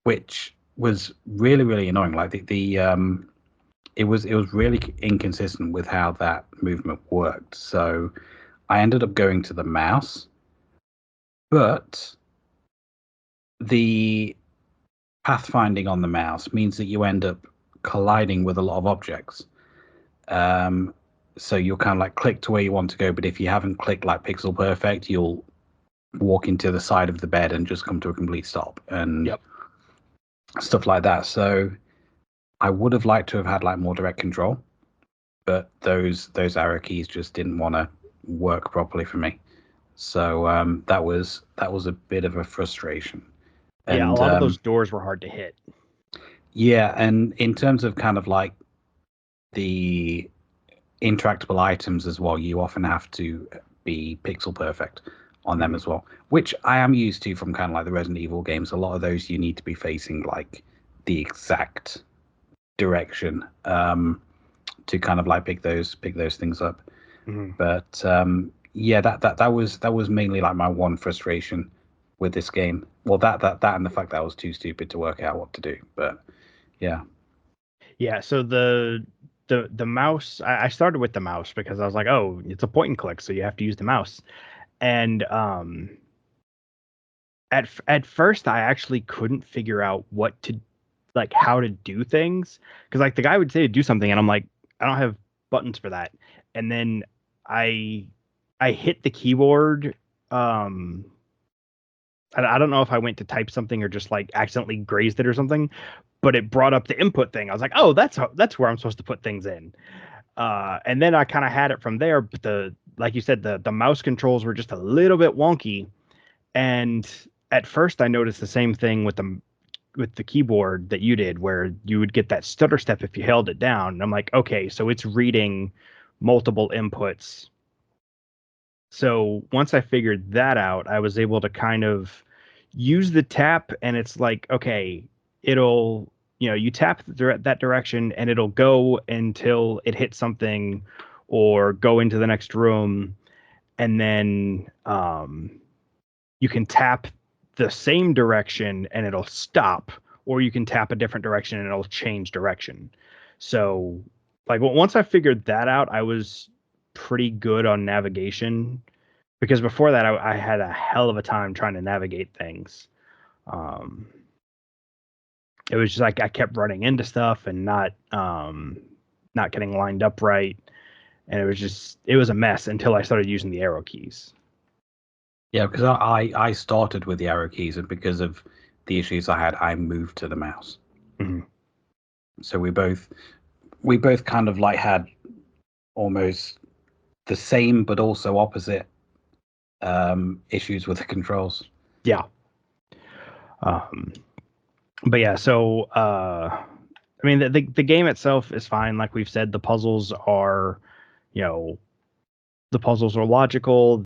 Which was really, really annoying. Like it was really inconsistent with how that movement worked. So I ended up going to the mouse, but the pathfinding on the mouse means that you end up colliding with a lot of objects. So you'll kind of like click to where you want to go, but if you haven't clicked like pixel perfect, you'll walk into the side of the bed and just come to a complete stop and stuff like that. So I would have liked to have had like more direct control, but those arrow keys just didn't want to work properly for me. So that was a bit of a frustration. And, a lot of those doors were hard to hit. Yeah, and in terms of kind of like the interactable items as well, you often have to be pixel perfect on them as well, which I am used to from kind of like the Resident Evil games. A lot of those you need to be facing like the exact direction to kind of like pick those things up. But yeah, that was mainly like my one frustration with this game. Well, that and the fact that I was too stupid to work out what to do. But yeah. So the mouse, I started with the mouse because I was like, oh, it's a point and click, so you have to use the mouse. And at first I actually couldn't figure out what to like how to do things, because like the guy would say to do something and I'm like, I don't have buttons for that. And then I hit the keyboard. I don't know if I went to type something or just like accidentally grazed it or something, but it brought up the input thing. I was like, oh, that's where I'm supposed to put things in. And then I kind of had it from there. But like you said, the mouse controls were just a little bit wonky. And at first I noticed the same thing with the keyboard that you did, where you would get that stutter step if you held it down. And I'm like, okay, so it's reading multiple inputs. So once I figured that out, I was able to kind of use the tap, and it's like, okay, it'll, you tap that direction and it'll go until it hits something or go into the next room. And then you can tap the same direction and it'll stop, or you can tap a different direction and it'll change direction. So like once I figured that out, I was pretty good on navigation, because before that I had a hell of a time trying to navigate things. It was just like I kept running into stuff and not getting lined up right, and it was a mess until I started using the arrow keys. Yeah, because I started with the arrow keys, and because of the issues I had, I moved to the mouse. So we both kind of like had almost the same but also opposite issues with the controls. Yeah. But yeah, so I mean the game itself is fine. Like we've said, the puzzles are, logical.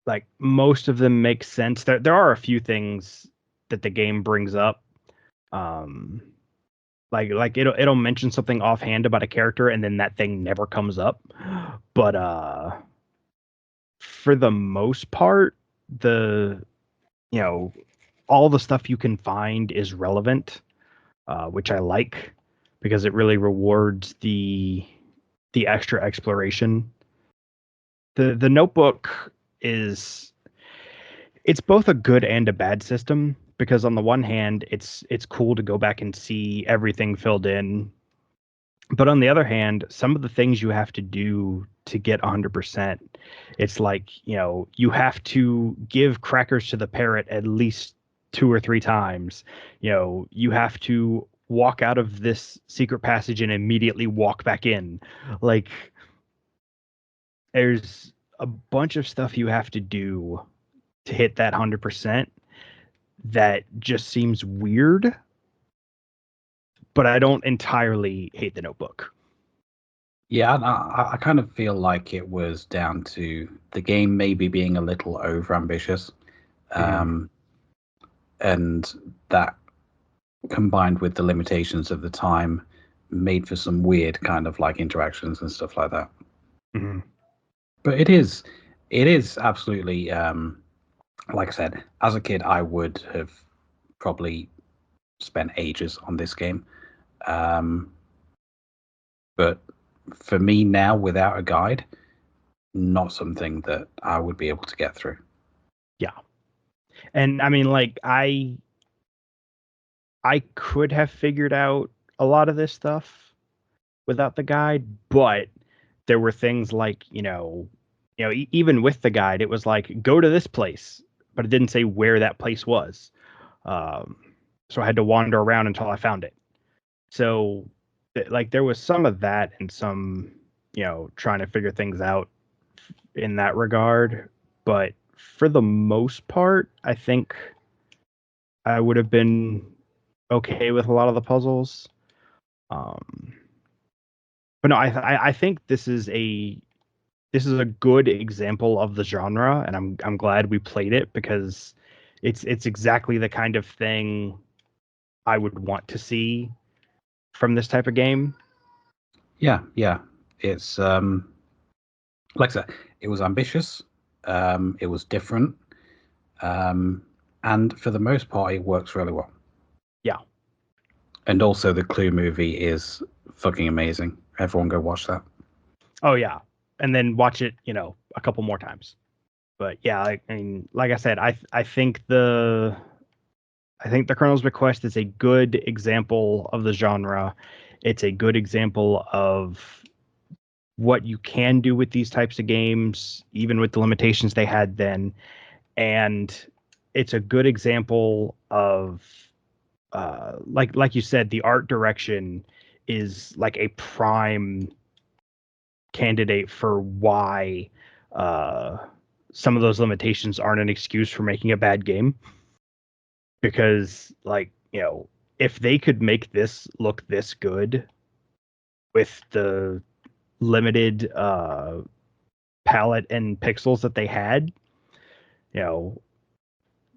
Like most of them make sense. There are a few things that the game brings up. Like it'll mention something offhand about a character and then that thing never comes up. But for the most part, all the stuff you can find is relevant, which I like, because it really rewards the extra exploration. The notebook it's both a good and a bad system, because on the one hand it's cool to go back and see everything filled in, But on the other hand, some of the things you have to do to get 100%, it's like, you have to give crackers to the parrot at least 2 or 3 times. You have to walk out of this secret passage and immediately walk back in. Like, there's a bunch of stuff you have to do to hit that 100% that just seems weird, but I don't entirely hate the Notebook. Yeah, I kind of feel like it was down to the game maybe being a little overambitious, and that combined with the limitations of the time made for some weird kind of like interactions and stuff like that. Mm-hmm. But it is absolutely, like I said, as a kid, I would have probably spent ages on this game. But for me now, without a guide, not something that I would be able to get through. Yeah. And I mean, like, I could have figured out a lot of this stuff without the guide, but there were things like, even with the guide, it was like, go to this place, but it didn't say where that place was. Um, so I had to wander around until I found it. So, like, there was some of that and some, trying to figure things out in that regard. But for the most part, I think I would have been okay with a lot of the puzzles. Um, but no, I think this is a good example of the genre, and I'm glad we played it because it's exactly the kind of thing I would want to see from this type of game. Yeah. It's like I said, it was ambitious, it was different, and for the most part, it works really well. Yeah. And also, the Clue movie is fucking amazing. Everyone go watch that. Oh yeah, and then watch it, a couple more times. But yeah, I mean, like I said, I think the Colonel's Bequest is a good example of the genre. It's a good example of what you can do with these types of games, even with the limitations they had then. And it's a good example of, like you said, the art direction is like a prime candidate for why some of those limitations aren't an excuse for making a bad game. Because, like, if they could make this look this good with the limited palette and pixels that they had, you know,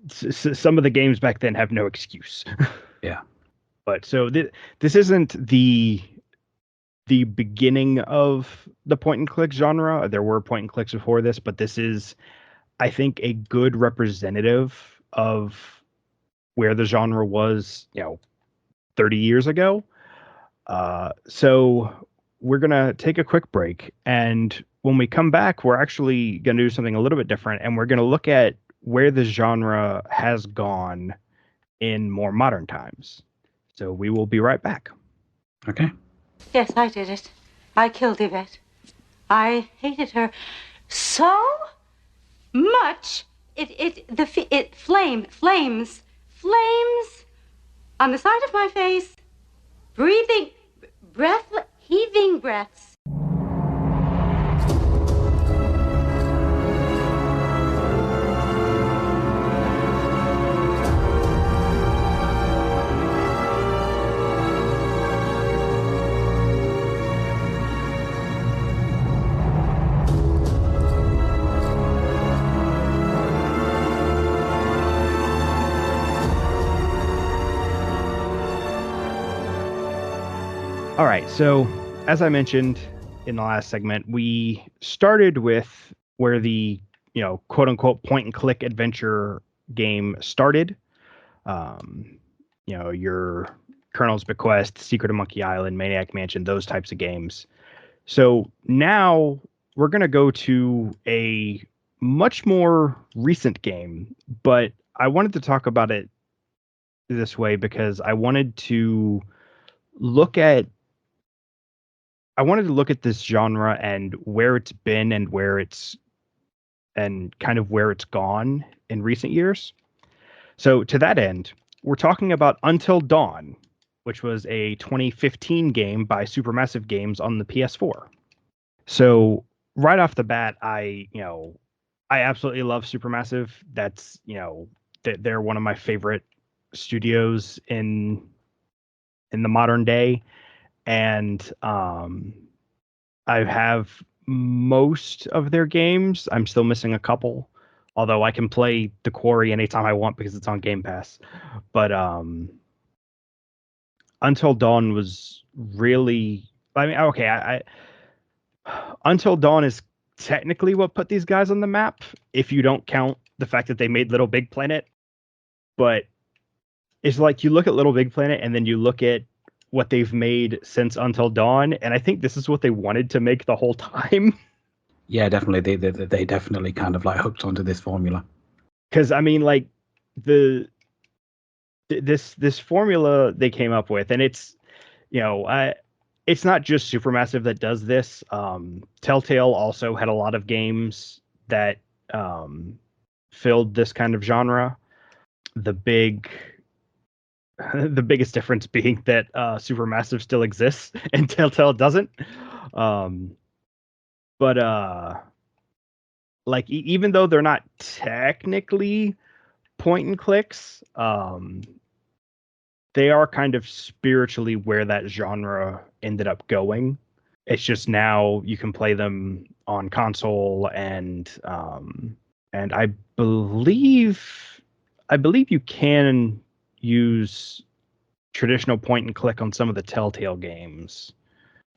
some of the games back then have no excuse. Yeah. But so this isn't the beginning of the point and click genre. There were point and clicks before this, but this is, I think, a good representative of where the genre was, 30 years ago. So we're going to take a quick break. And when we come back, we're actually going to do something a little bit different. And we're going to look at where the genre has gone in more modern times. So we will be right back. Okay. Yes, I did it. I killed Yvette. I hated her so much. It flames on the side of my face, heaving breaths. All right. So, as I mentioned in the last segment, we started with where the, quote unquote point and click adventure game started. Your Colonel's Bequest, Secret of Monkey Island, Maniac Mansion, those types of games. So now we're going to go to a much more recent game, but I wanted to talk about it this way because I wanted to look at I wanted to look at this genre and where it's been and kind of where it's gone in recent years. So to that end, we're talking about Until Dawn, which was a 2015 game by Supermassive Games on the PS4. So right off the bat, I absolutely love Supermassive. That's, they're one of my favorite studios in the modern day, and I have most of their games. I'm still missing a couple, although I can play The Quarry anytime I want because it's on Game Pass. But Until Dawn was really, I mean, okay, Until Dawn is technically what put these guys on the map, if you don't count the fact that they made Little Big Planet. But it's like you look at Little Big Planet and then you look at what they've made since Until Dawn, and I think this is what they wanted to make the whole time. Yeah, definitely. They definitely kind of like hooked onto this formula. Because I mean, like this formula they came up with, and it's it's not just Supermassive that does this. Telltale also had a lot of games that filled this kind of genre. The big the biggest difference being that Supermassive still exists and Telltale doesn't. But like even though they're not technically point and clicks, they are kind of spiritually where that genre ended up going. It's just now you can play them on console, and I believe you can use traditional point and click on some of the Telltale games.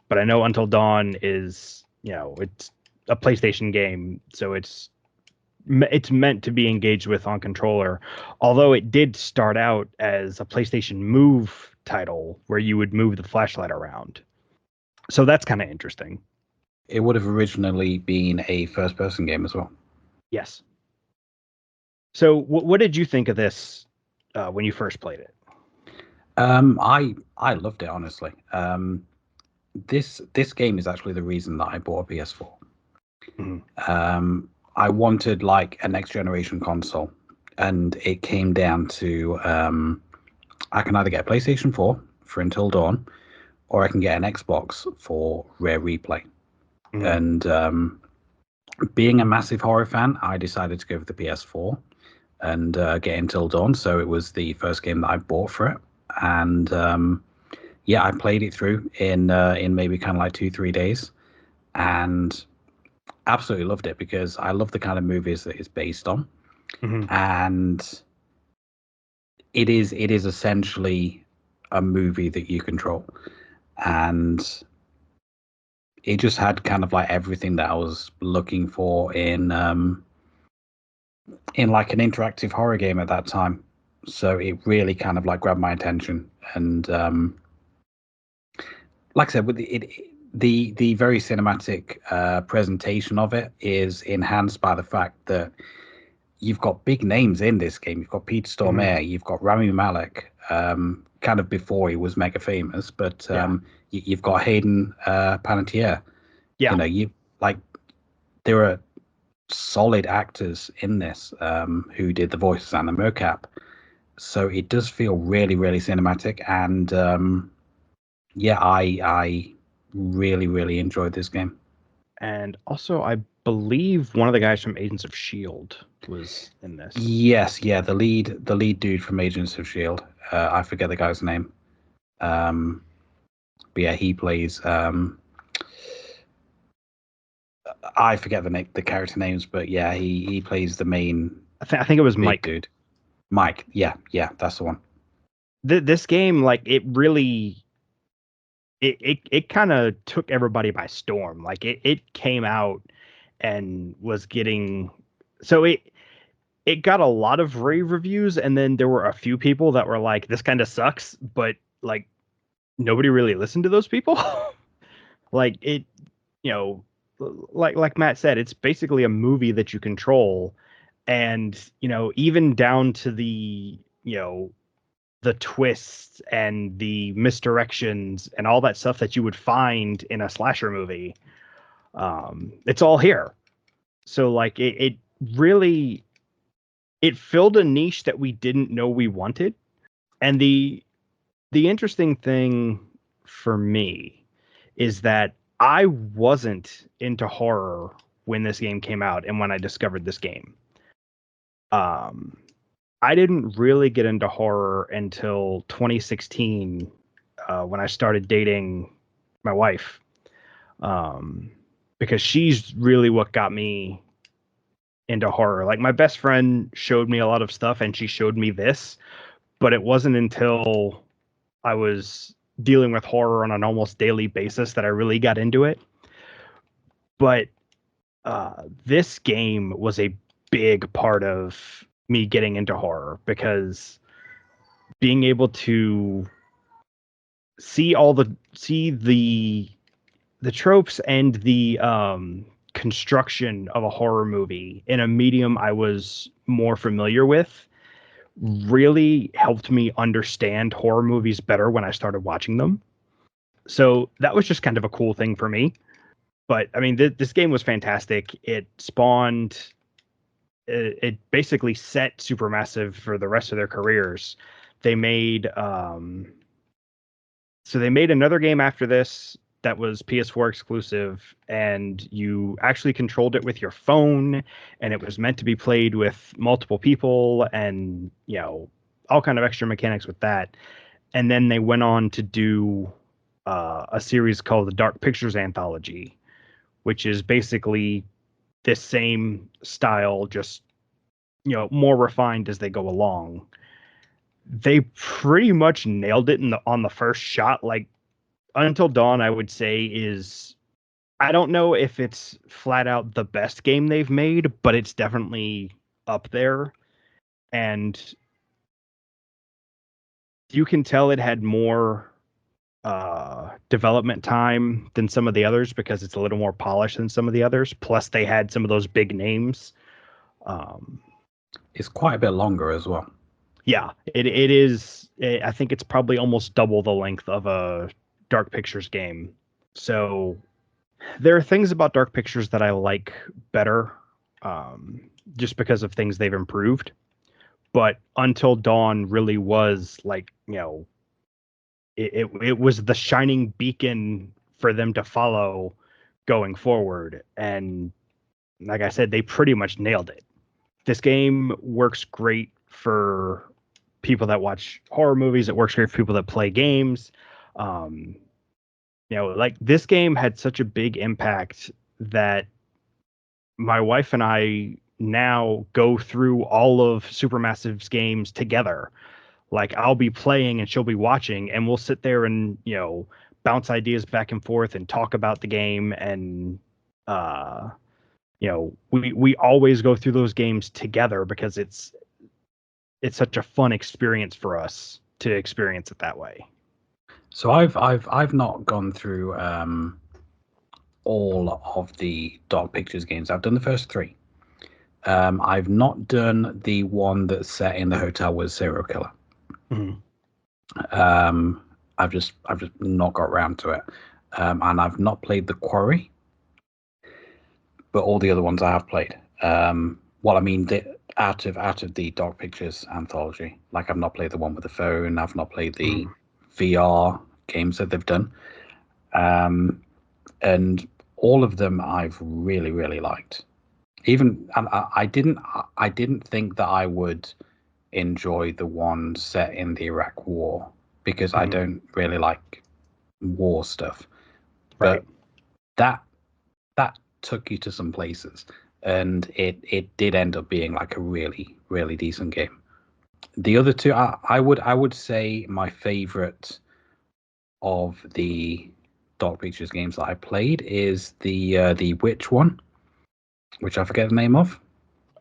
But I know Until Dawn is, it's a PlayStation game, so it's meant to be engaged with on controller. Although it did start out as a PlayStation Move title where you would move the flashlight around. So that's kind of interesting. It would have originally been a first-person game as well. Yes. So what did you think of this when you first played it? I loved it, honestly. This game is actually the reason that I bought a PS4. Mm-hmm. I wanted like a next generation console, and it came down to I can either get a PlayStation 4 for Until Dawn, or I can get an Xbox for Rare Replay. Mm-hmm. And being a massive horror fan, I decided to go for the PS4 and get Until Dawn. So it was the first game that I bought for it, and yeah, I played it through in maybe kind of like 2-3 days, and absolutely loved it because I love the kind of movies that it's based on. Mm-hmm. And it is essentially a movie that you control, and it just had kind of like everything that I was looking for in like an interactive horror game at that time. So it really kind of like grabbed my attention, and like I said, with the very cinematic presentation of it is enhanced by the fact that you've got big names in this game. You've got Peter Stormare, mm-hmm. You've got Rami Malek, kind of before he was mega famous, but you've got Hayden Panettiere. Yeah, you like there are solid actors in this who did the voices and the mocap, so it does feel really, really cinematic, and yeah, I really, really enjoyed this game. And also, I believe one of the guys from Agents of S.H.I.E.L.D. was in this. Yes, yeah, the lead dude from Agents of S.H.I.E.L.D. I forget the guy's name. But yeah, he plays. I forget the character names, but yeah, he plays the main. I think it was Mike. Dude, Mike. Yeah, that's the one. This game, like, it really. It kind of took everybody by storm. Like it came out and was getting, so it got a lot of rave reviews, and then there were a few people that were like, this kind of sucks, but like nobody really listened to those people. Like it, like Matt said, it's basically a movie that you control, and even down to the the twists and the misdirections and all that stuff that you would find in a slasher movie. It's all here. So like it really, it filled a niche that we didn't know we wanted. And the interesting thing for me is that I wasn't into horror when this game came out and when I discovered this game. I didn't really get into horror until 2016, when I started dating my wife, because she's really what got me into horror. Like my best friend showed me a lot of stuff, and she showed me this, but it wasn't until I was dealing with horror on an almost daily basis that I really got into it. But this game was a big part of me getting into horror, because being able to see the tropes and the construction of a horror movie in a medium I was more familiar with really helped me understand horror movies better when I started watching them. So that was just kind of a cool thing for me. But I mean, this game was fantastic. It spawned, it basically set Supermassive for the rest of their careers. They made they made another game after this that was PS4 exclusive, and you actually controlled it with your phone, and it was meant to be played with multiple people, and all kind of extra mechanics with that. And then they went on to do a series called the Dark Pictures Anthology, which is basically this same style, just more refined as they go along. They pretty much nailed it on the first shot. Like, Until Dawn, I would say, is, I don't know if it's flat out the best game they've made, but it's definitely up there. And you can tell it had more development time than some of the others, because it's a little more polished than some of the others. Plus, they had some of those big names. It's quite a bit longer as well. Yeah, it is. I think it's probably almost double the length of a Dark Pictures game. So there are things about Dark Pictures that I like better, just because of things they've improved. But Until Dawn really was like, it was the shining beacon for them to follow going forward. And like I said, they pretty much nailed it. This game works great for people that watch horror movies. It works great for people that play games. Like, this game had such a big impact that my wife and I now go through all of Supermassive's games together. Like, I'll be playing and she'll be watching, and we'll sit there and, bounce ideas back and forth and talk about the game. And, we always go through those games together, because it's such a fun experience for us to experience it that way. So I've not gone through all of the Dark Pictures games. I've done the first 3. I've not done the one that's set in the hotel with serial killer. Mm-hmm. I've just not got around to it, and I've not played The Quarry, but all the other ones I have played. Out of the Dark Pictures anthology, like, I've not played the one with the phone. I've not played the VR games that they've done, and all of them I've really, really liked. Even I didn't think that I would enjoy the one set in the Iraq War, because I don't really like war stuff. Right. But that took you to some places, and it did end up being like a really, really decent game. The other two, I would say my favorite of the Dark Pictures games that I played is the Witch one, which I forget the name of.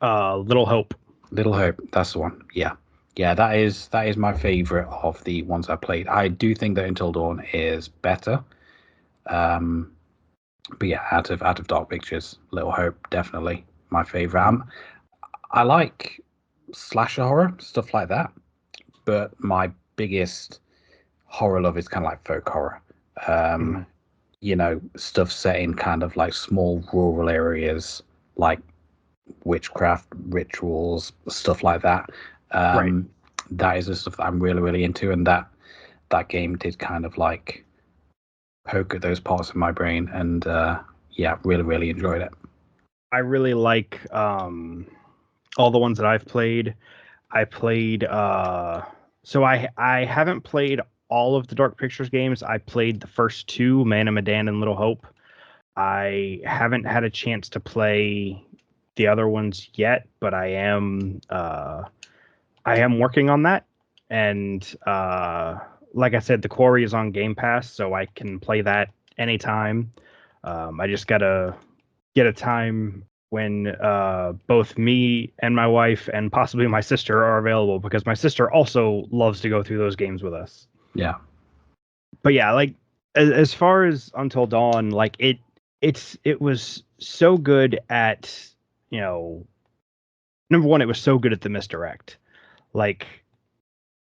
Little Hope. Little Hope, that's the one. Yeah, that is my favorite of the ones I played. I do think that Until Dawn is better. But yeah, out of Dark Pictures, Little Hope, definitely my favorite. I like slasher horror, stuff like that, but my biggest horror love is kind of like folk horror. You know, stuff set in kind of like small rural areas, like witchcraft rituals, stuff like that. Right. That is the stuff that I'm really, really into, and that game did kind of like poke at those parts of my brain, and yeah, really, really enjoyed it. I really like all the ones that I've played. I played so I haven't played all of the Dark Pictures games. I played the first two, Man of Medan and Little Hope. I haven't had a chance to play the other ones yet, but I am working on that. And like I said, The Quarry is on Game Pass, so I can play that anytime. I just gotta get a time when both me and my wife and possibly my sister are available, because my sister also loves to go through those games with us. Yeah. But yeah, like as far as Until Dawn, like it was so good at, you know, number one, it was so good at the misdirect. Like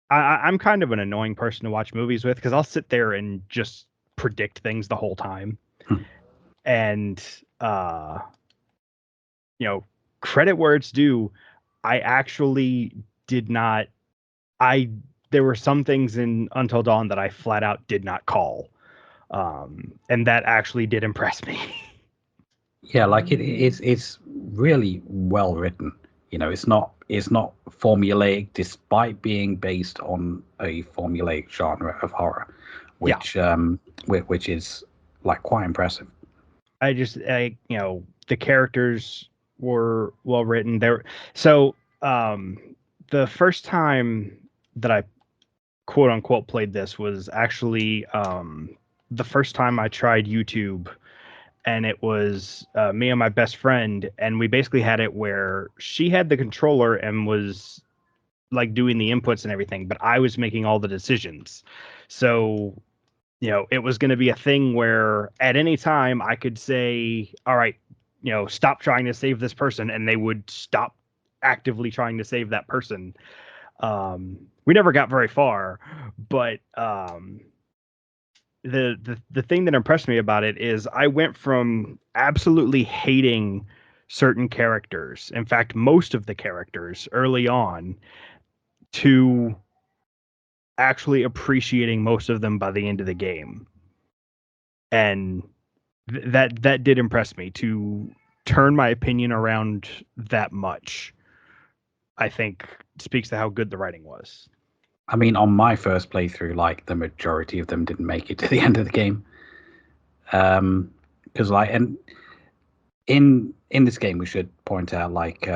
I'm kind of an annoying person to watch movies with, because I'll sit there and just predict things the whole time. And you know, credit where it's due, I actually did not. There were some things in Until Dawn that I flat out did not call, and that actually did impress me. Yeah, like it's really well written. You know, it's not formulaic, despite being based on a formulaic genre of horror, which is like quite impressive. You know, the characters were well written. So the first time that I quote unquote played this was actually the first time I tried YouTube, and it was me and my best friend, and we basically had it where she had the controller and was like doing the inputs and everything, but I was making all the decisions. So, you know, it was going to be a thing where at any time I could say, all right, you know, stop trying to save this person, and they would stop actively trying to save that person. We never got very far, but the thing that impressed me about it is I went from absolutely hating certain characters, in fact, most of the characters early on, to actually appreciating most of them by the end of the game. And that did impress me. To turn my opinion around that much, I think speaks to how good the writing was. I mean, on my first playthrough, like the majority of them didn't make it to the end of the game. Because like, and in this game, we should point out, like,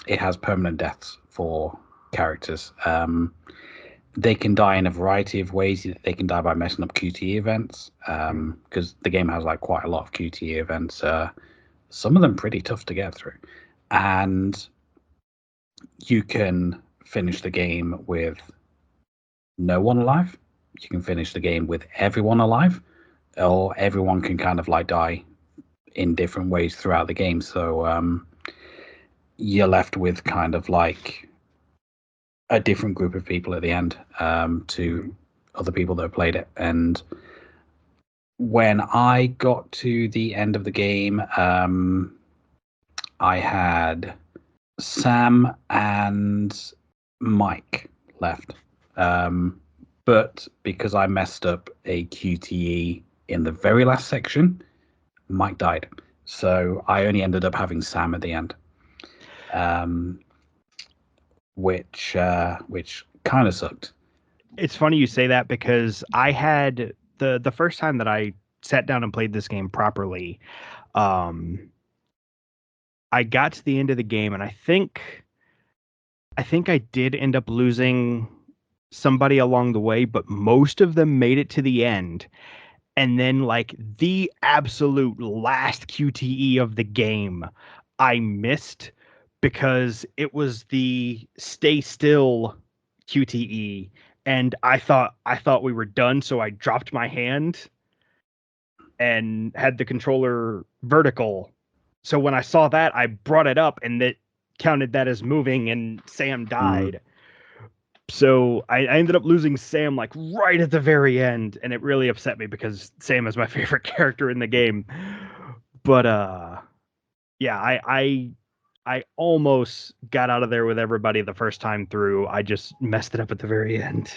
it has permanent deaths for characters. They can die in a variety of ways. They can die by messing up QTE events, because the game has like quite a lot of QTE events. Some of them pretty tough to get through, and you can finish the game with no one alive. You can finish the game with everyone alive, or everyone can kind of like die in different ways throughout the game. So you're left with kind of like a different group of people at the end, to other people that have played it. And when I got to the end of the game, I had Sam and Mike left. But because I messed up a QTE in the very last section, Mike died. So I only ended up having Sam at the end. Which kind of sucked. It's funny you say that, because I had the first time that I sat down and played this game properly, I got to the end of the game, and I think I did end up losing somebody along the way, but most of them made it to the end. And then, like, the absolute last QTE of the game, I missed, because it was the stay still QTE, and I thought we were done, so I dropped my hand and had the controller vertical. So when I saw that, I brought it up, and it counted that as moving, and Sam died. So I ended up losing Sam like right at the very end, and it really upset me because Sam is my favorite character in the game. But yeah, I almost got out of there with everybody the first time through. I just messed it up at the very end.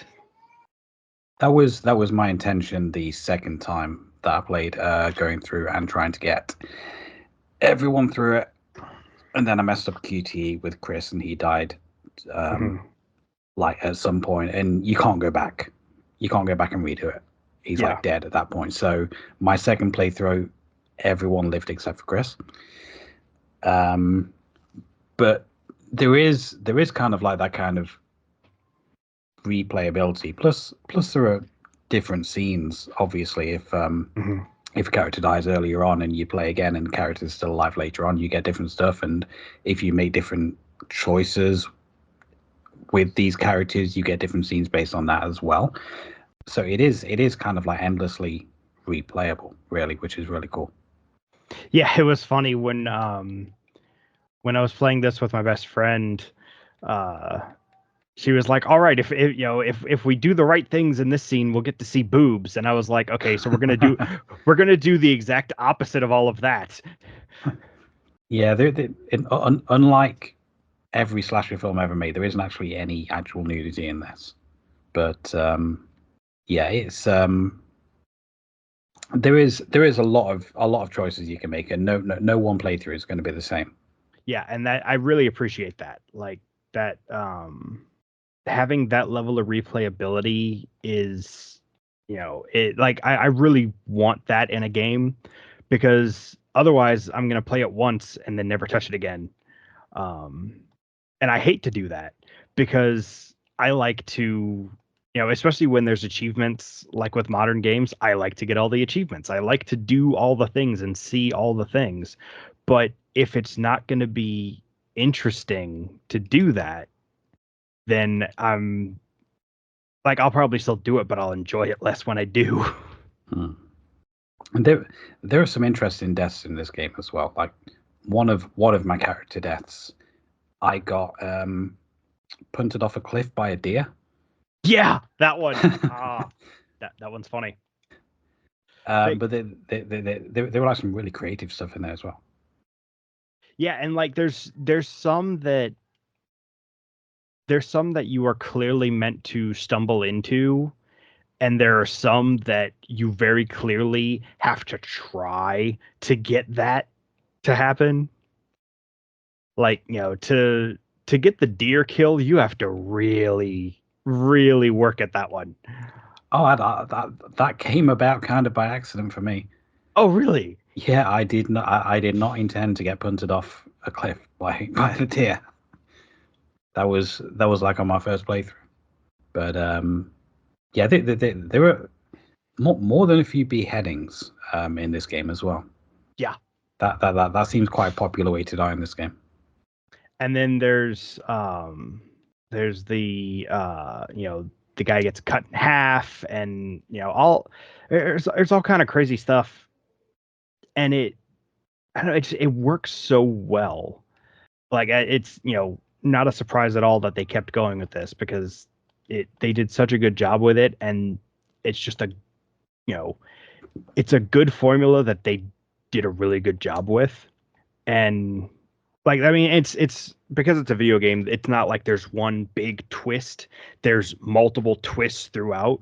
That was my intention the second time that I played, going through and trying to get everyone through it. And then I messed up QTE with Chris, and he died like at some point, and you can't go back. You can't go back and redo it. He's like dead at that point. So my second playthrough, everyone lived except for Chris. But there is kind of like that kind of replayability. Plus there are different scenes. Obviously, if a character dies earlier on and you play again and the character is still alive later on, you get different stuff. And if you make different choices with these characters, you get different scenes based on that as well. So it is kind of like endlessly replayable, really, which is really cool. Yeah, it was funny when I was playing this with my best friend, she was like, "All right, if we do the right things in this scene, we'll get to see boobs." And I was like, "Okay, so we're gonna do the exact opposite of all of that." Yeah, unlike every slasher film ever made, there isn't actually any actual nudity in this. But yeah, it's there is a lot of choices you can make, and no one playthrough is going to be the same. Yeah, and that I really appreciate that. Like that, having that level of replayability is, I really want that in a game, because otherwise I'm gonna play it once and then never touch it again. And I hate to do that because I like to, especially when there's achievements like with modern games, I like to get all the achievements. I like to do all the things and see all the things. But if it's not going to be interesting to do that, then I'm like, I'll probably still do it, but I'll enjoy it less when I do. And there are some interesting deaths in this game as well. Like one of my character deaths, I got punted off a cliff by a deer. Yeah, that one. That one's funny. But there were like some really creative stuff in there as well. Yeah, and like there's some that you are clearly meant to stumble into, and there are some that you very clearly have to try to get that to happen. Like, to get the deer kill, you have to really, really work at that one. Oh, that came about kind of by accident for me. Oh, really? Yeah, I did not intend to get punted off a cliff by the deer. That was like on my first playthrough. But yeah, there were more than a few beheadings in this game as well. Yeah. That seems quite a popular way to die in this game. And then there's the the guy gets cut in half, and there's all kind of crazy stuff, and I don't know, it works so well. Like, it's not a surprise at all that they kept going with this, because they did such a good job with it, and it's just it's a good formula that they did a really good job with. And like, I mean, it's because it's a video game, it's not like there's one big twist. There's multiple twists throughout.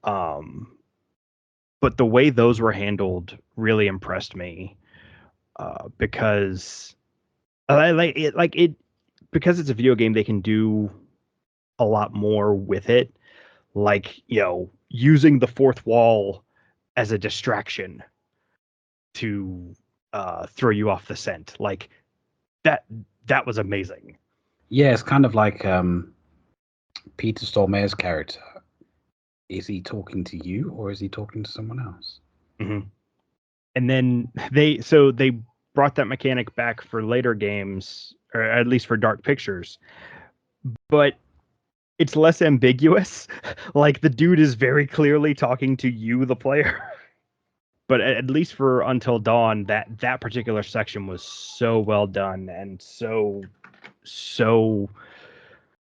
But the way those were handled really impressed me, because I like it because it's a video game, they can do a lot more with it, like, using the fourth wall as a distraction to throw you off the scent. Like, that was amazing. Yeah, it's kind of like Peter Stormare's character. Is he talking to you or is he talking to someone else? Mm-hmm. And then they brought that mechanic back for later games, or at least for Dark Pictures, but it's less ambiguous. Like, the dude is very clearly talking to you, the player. But at least for Until Dawn, that particular section was so well done, and so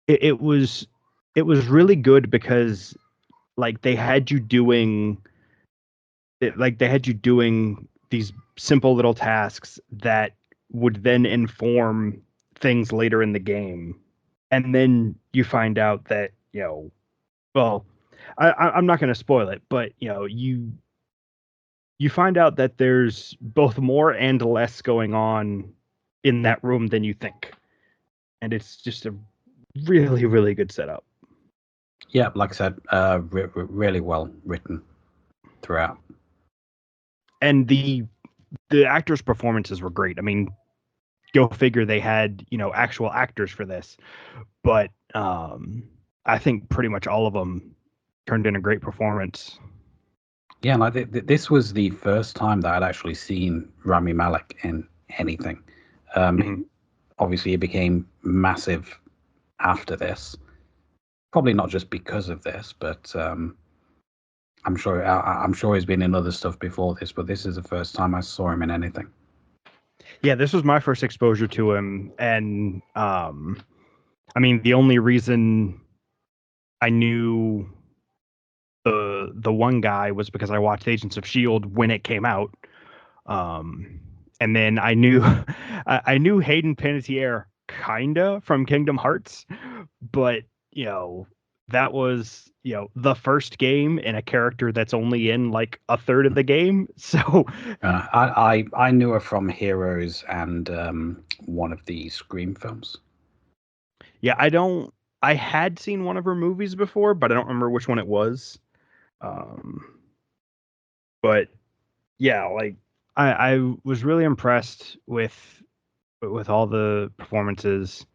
it was it was really good because like they had you doing these simple little tasks that would then inform things later in the game. And then you find out that, well, I'm not going to spoil it, but you find out that there's both more and less going on in that room than you think. And it's just a really, really good setup. Yeah, like I said, really well written throughout. And the actors' performances were great. I mean, go figure, they had, actual actors for this. But I think pretty much all of them turned in a great performance. Yeah, like this was the first time that I'd actually seen Rami Malek in anything. Obviously, it became massive after this. Probably not just because of this, but I'm sure he's been in other stuff before this. But this is the first time I saw him in anything. Yeah, this was my first exposure to him, and I mean, the only reason I knew the one guy was because I watched Agents of S.H.I.E.L.D. when it came out. And then I knew I knew Hayden Panettiere kinda from Kingdom Hearts, but that was the first game in a character that's only in like a third of the game. So I knew her from Heroes and one of the Scream films. Yeah, I had seen one of her movies before, but I don't remember which one it was. But yeah, like I was really impressed with all the performances,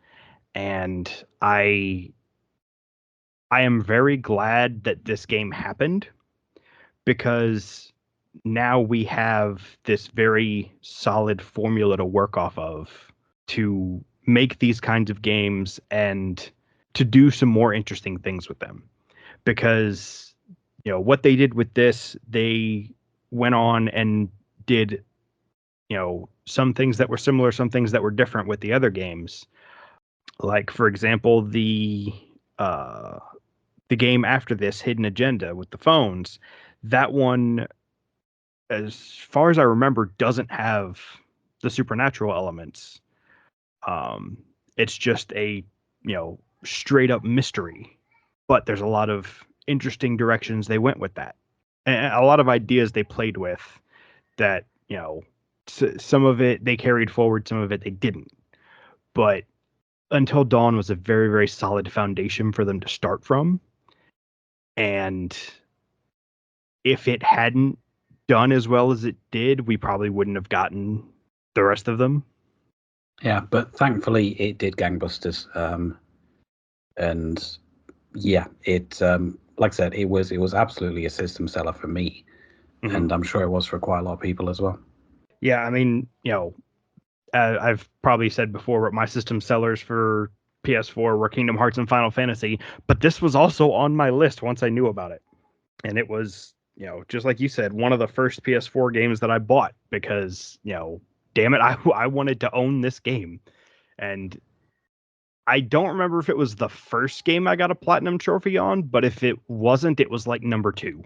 and I am very glad that this game happened, because now we have this very solid formula to work off of to make these kinds of games and to do some more interesting things with them. Because what they did with this, they went on and did some things that were similar, some things that were different with the other games. Like, for example, the game after this, Hidden Agenda, with the phones, that one, as far as I remember, doesn't have the supernatural elements. It's just a straight up mystery, but there's a lot of interesting directions they went with that, and a lot of ideas they played with that some of it they carried forward, some of it they didn't. But Until Dawn was a very, very solid foundation for them to start from. And if it hadn't done as well as it did, we probably wouldn't have gotten the rest of them. Yeah, but thankfully it did gangbusters. And yeah, it like I said, it was absolutely a system seller for me, and I'm sure it was for quite a lot of people as well. Yeah, I mean, I've probably said before, but my system sellers for PS4 were Kingdom Hearts and Final Fantasy, but this was also on my list once I knew about it. And it was, just like you said, one of the first PS4 games that I bought because, damn it, I wanted to own this game. And I don't remember if it was the first game I got a platinum trophy on, but if it wasn't, it was like number 2.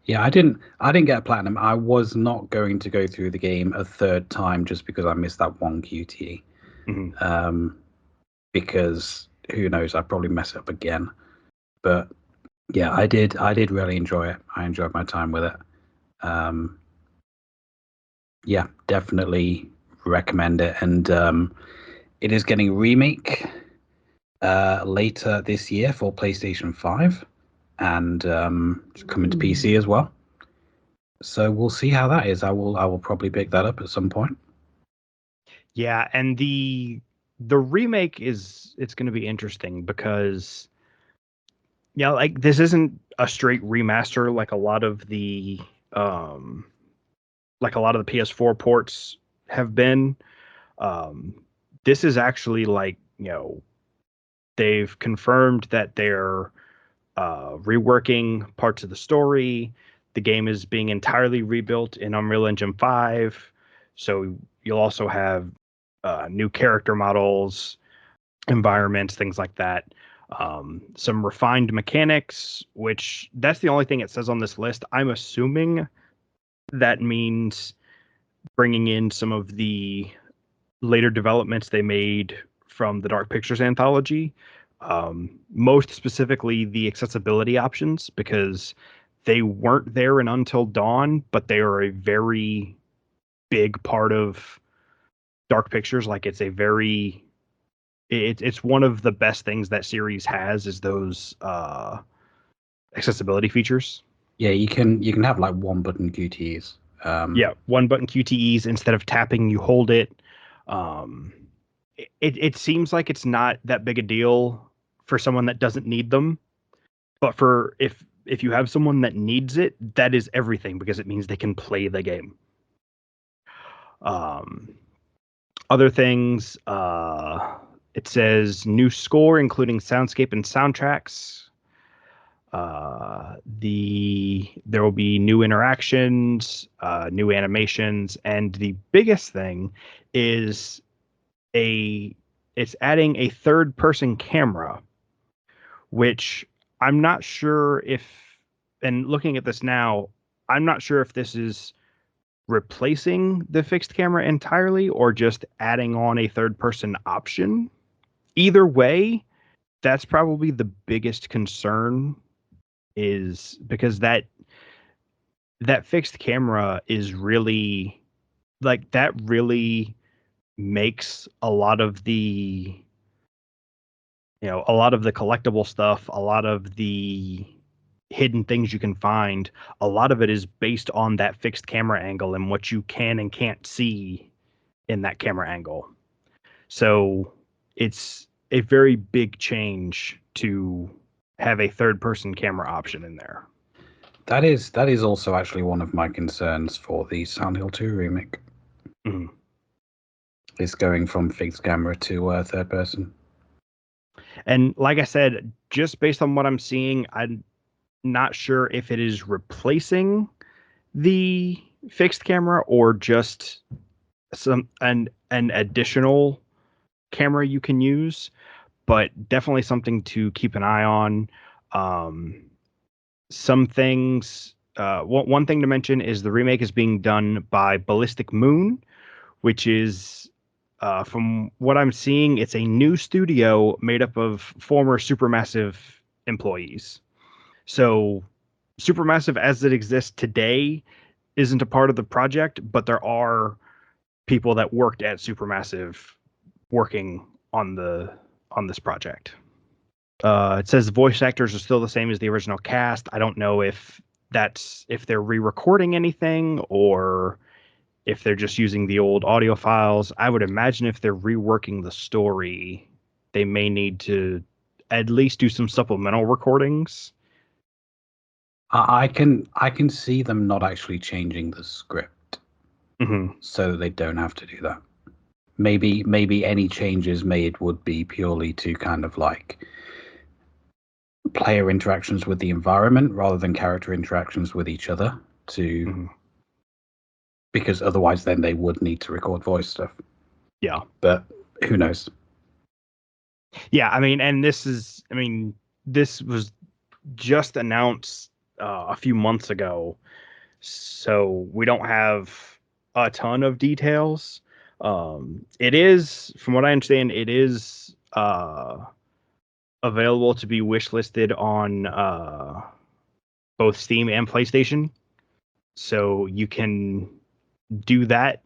Yeah, I didn't get platinum. I was not going to go through the game a third time just because I missed that one QTE. Because who knows, I'd probably mess it up again. But yeah, I did really enjoy it. I enjoyed my time with it. Yeah, definitely recommend it. And it is getting a remake later this year for PlayStation 5 and coming to PC as well. So we'll see how that is. I will probably pick that up at some point. Yeah, and the remake it's going to be interesting because like this isn't a straight remaster like a lot of the PS4 ports have been. This is actually like, they've confirmed that they're reworking parts of the story. The game is being entirely rebuilt in Unreal Engine 5. So you'll also have new character models, environments, things like that. some refined mechanics, which that's the only thing it says on this list. I'm assuming that means bringing in some of the later developments they made from the Dark Pictures anthology, most specifically the accessibility options, because they weren't there in Until Dawn, but they are a very big part of Dark Pictures. Like it's one of the best things that series has is those accessibility features. Yeah, you can have like one button QTEs. Yeah, one button QTEs instead of tapping, you hold it. It seems like it's not that big a deal for someone that doesn't need them, but for if you have someone that needs it, that is everything because it means they can play the game. Other things, it says new score including soundscape and soundtracks. There will be new interactions, new animations, and the biggest thing is it's adding a third person camera, which I'm not sure if, and looking at this now, I'm not sure if this is replacing the fixed camera entirely or just adding on a third person option. Either way, that's probably the biggest concern, is because that fixed camera is really like that really makes a lot of the collectible stuff, a lot of the hidden things you can find, a lot of it is based on that fixed camera angle and what you can and can't see in that camera angle. So it's a very big change to have a third person camera option in there. That is also actually one of my concerns for the Silent Hill 2 remake. Mm-hmm. Is going from fixed camera to third person. And like I said, just based on what I'm seeing, I'm not sure if it is replacing the fixed camera or just an additional camera you can use, but definitely something to keep an eye on. Some things, one thing to mention is the remake is being done by Ballistic Moon, which is, from what I'm seeing, it's a new studio made up of former Supermassive employees. So Supermassive as it exists today isn't a part of the project, but there are people that worked at Supermassive working on this project. It says the voice actors are still the same as the original cast. I don't know if they're re-recording anything or if they're just using the old audio files. I would imagine if they're reworking the story, they may need to at least do some supplemental recordings. I can see them not actually changing the script, so they don't have to do that. Maybe any changes made would be purely to kind of like player interactions with the environment rather than character interactions with each other. Because otherwise, then they would need to record voice stuff. Yeah, but who knows? Yeah, I mean, and this was just announced a few months ago, so we don't have a ton of details. It is, from what I understand, it is available to be wishlisted on both Steam and PlayStation, so you can do that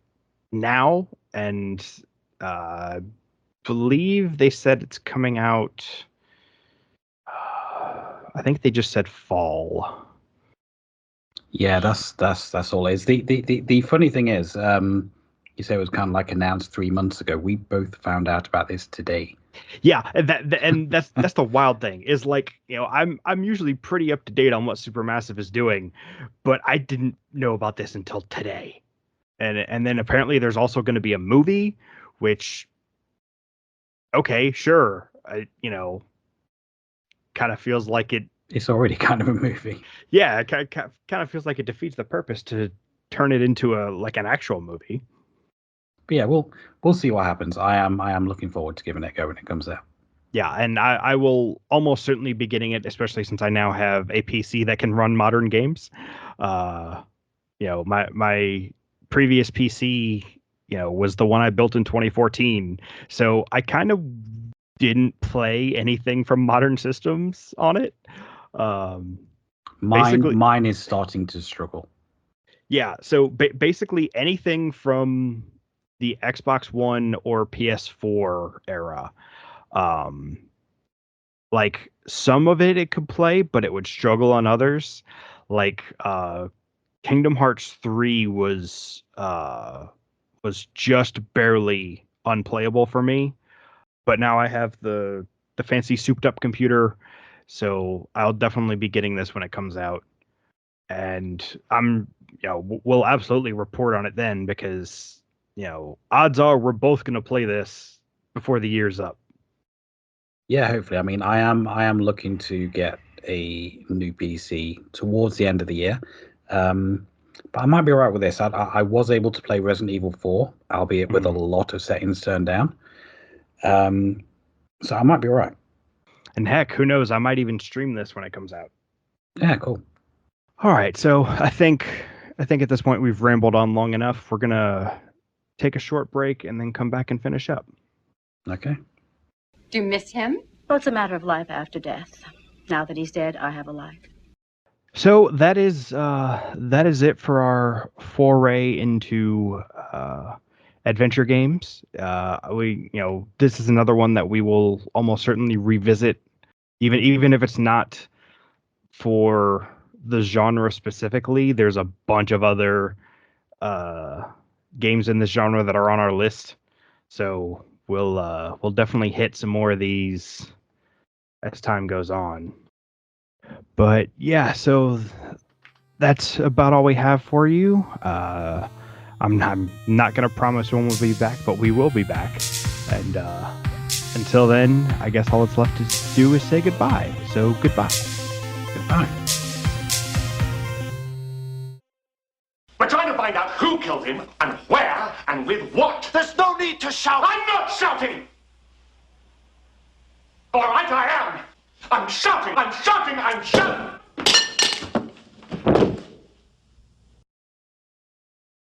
now. And believe they said it's coming out. I think they just said fall. Yeah, that's all it is. The funny thing is, you say it was kind of like announced 3 months ago. We both found out about this today. Yeah, and that's the wild thing is, like, I'm usually pretty up to date on what Supermassive is doing, but I didn't know about this until today. And then apparently there's also going to be a movie, which, okay, sure, kind of feels like it's already kind of a movie. Yeah, it kind of feels like it defeats the purpose to turn it into an actual movie. But yeah, we'll see what happens. I am looking forward to giving it a go when it comes out. Yeah, and I will almost certainly be getting it, especially since I now have a PC that can run modern games. Uh, my previous PC, was the one I built in 2014, so I kind of didn't play anything from modern systems on it. Um, basically, Mine is starting to struggle. yeah. So basically, anything from the Xbox One or PS4 era. Um, like some of it could play, but it would struggle on others. Like Kingdom Hearts 3 was just barely unplayable for me. But now I have the fancy souped up computer, so I'll definitely be getting this when it comes out. And we'll absolutely report on it then because, odds are we're both going to play this before the year's up. Yeah, hopefully. I mean, I am looking to get a new PC towards the end of the year. But I might be all right with this. I was able to play Resident Evil 4, albeit with a lot of settings turned down. So I might be all right. And heck, who knows? I might even stream this when it comes out. Yeah, cool. All right, so I think at this point we've rambled on long enough. We're gonna take a short break and then come back and finish up. Okay. Do you miss him? Well, it's a matter of life after death. Now that he's dead, I have a life. So that is it for our foray into adventure games. This is another one that we will almost certainly revisit, even if it's not for the genre specifically. There's a bunch of other games in this genre that are on our list, so we'll definitely hit some more of these as time goes on. But yeah, so that's about all we have for you. I'm not going to promise when we'll be back, but we will be back. And until then, I guess all that's left to do is say goodbye. So goodbye. Goodbye. We're trying to find out who killed him, and where, and with what. There's no need to shout. I'm not shouting! All right, I am. I'm shouting, I'm shouting, I'm shouting!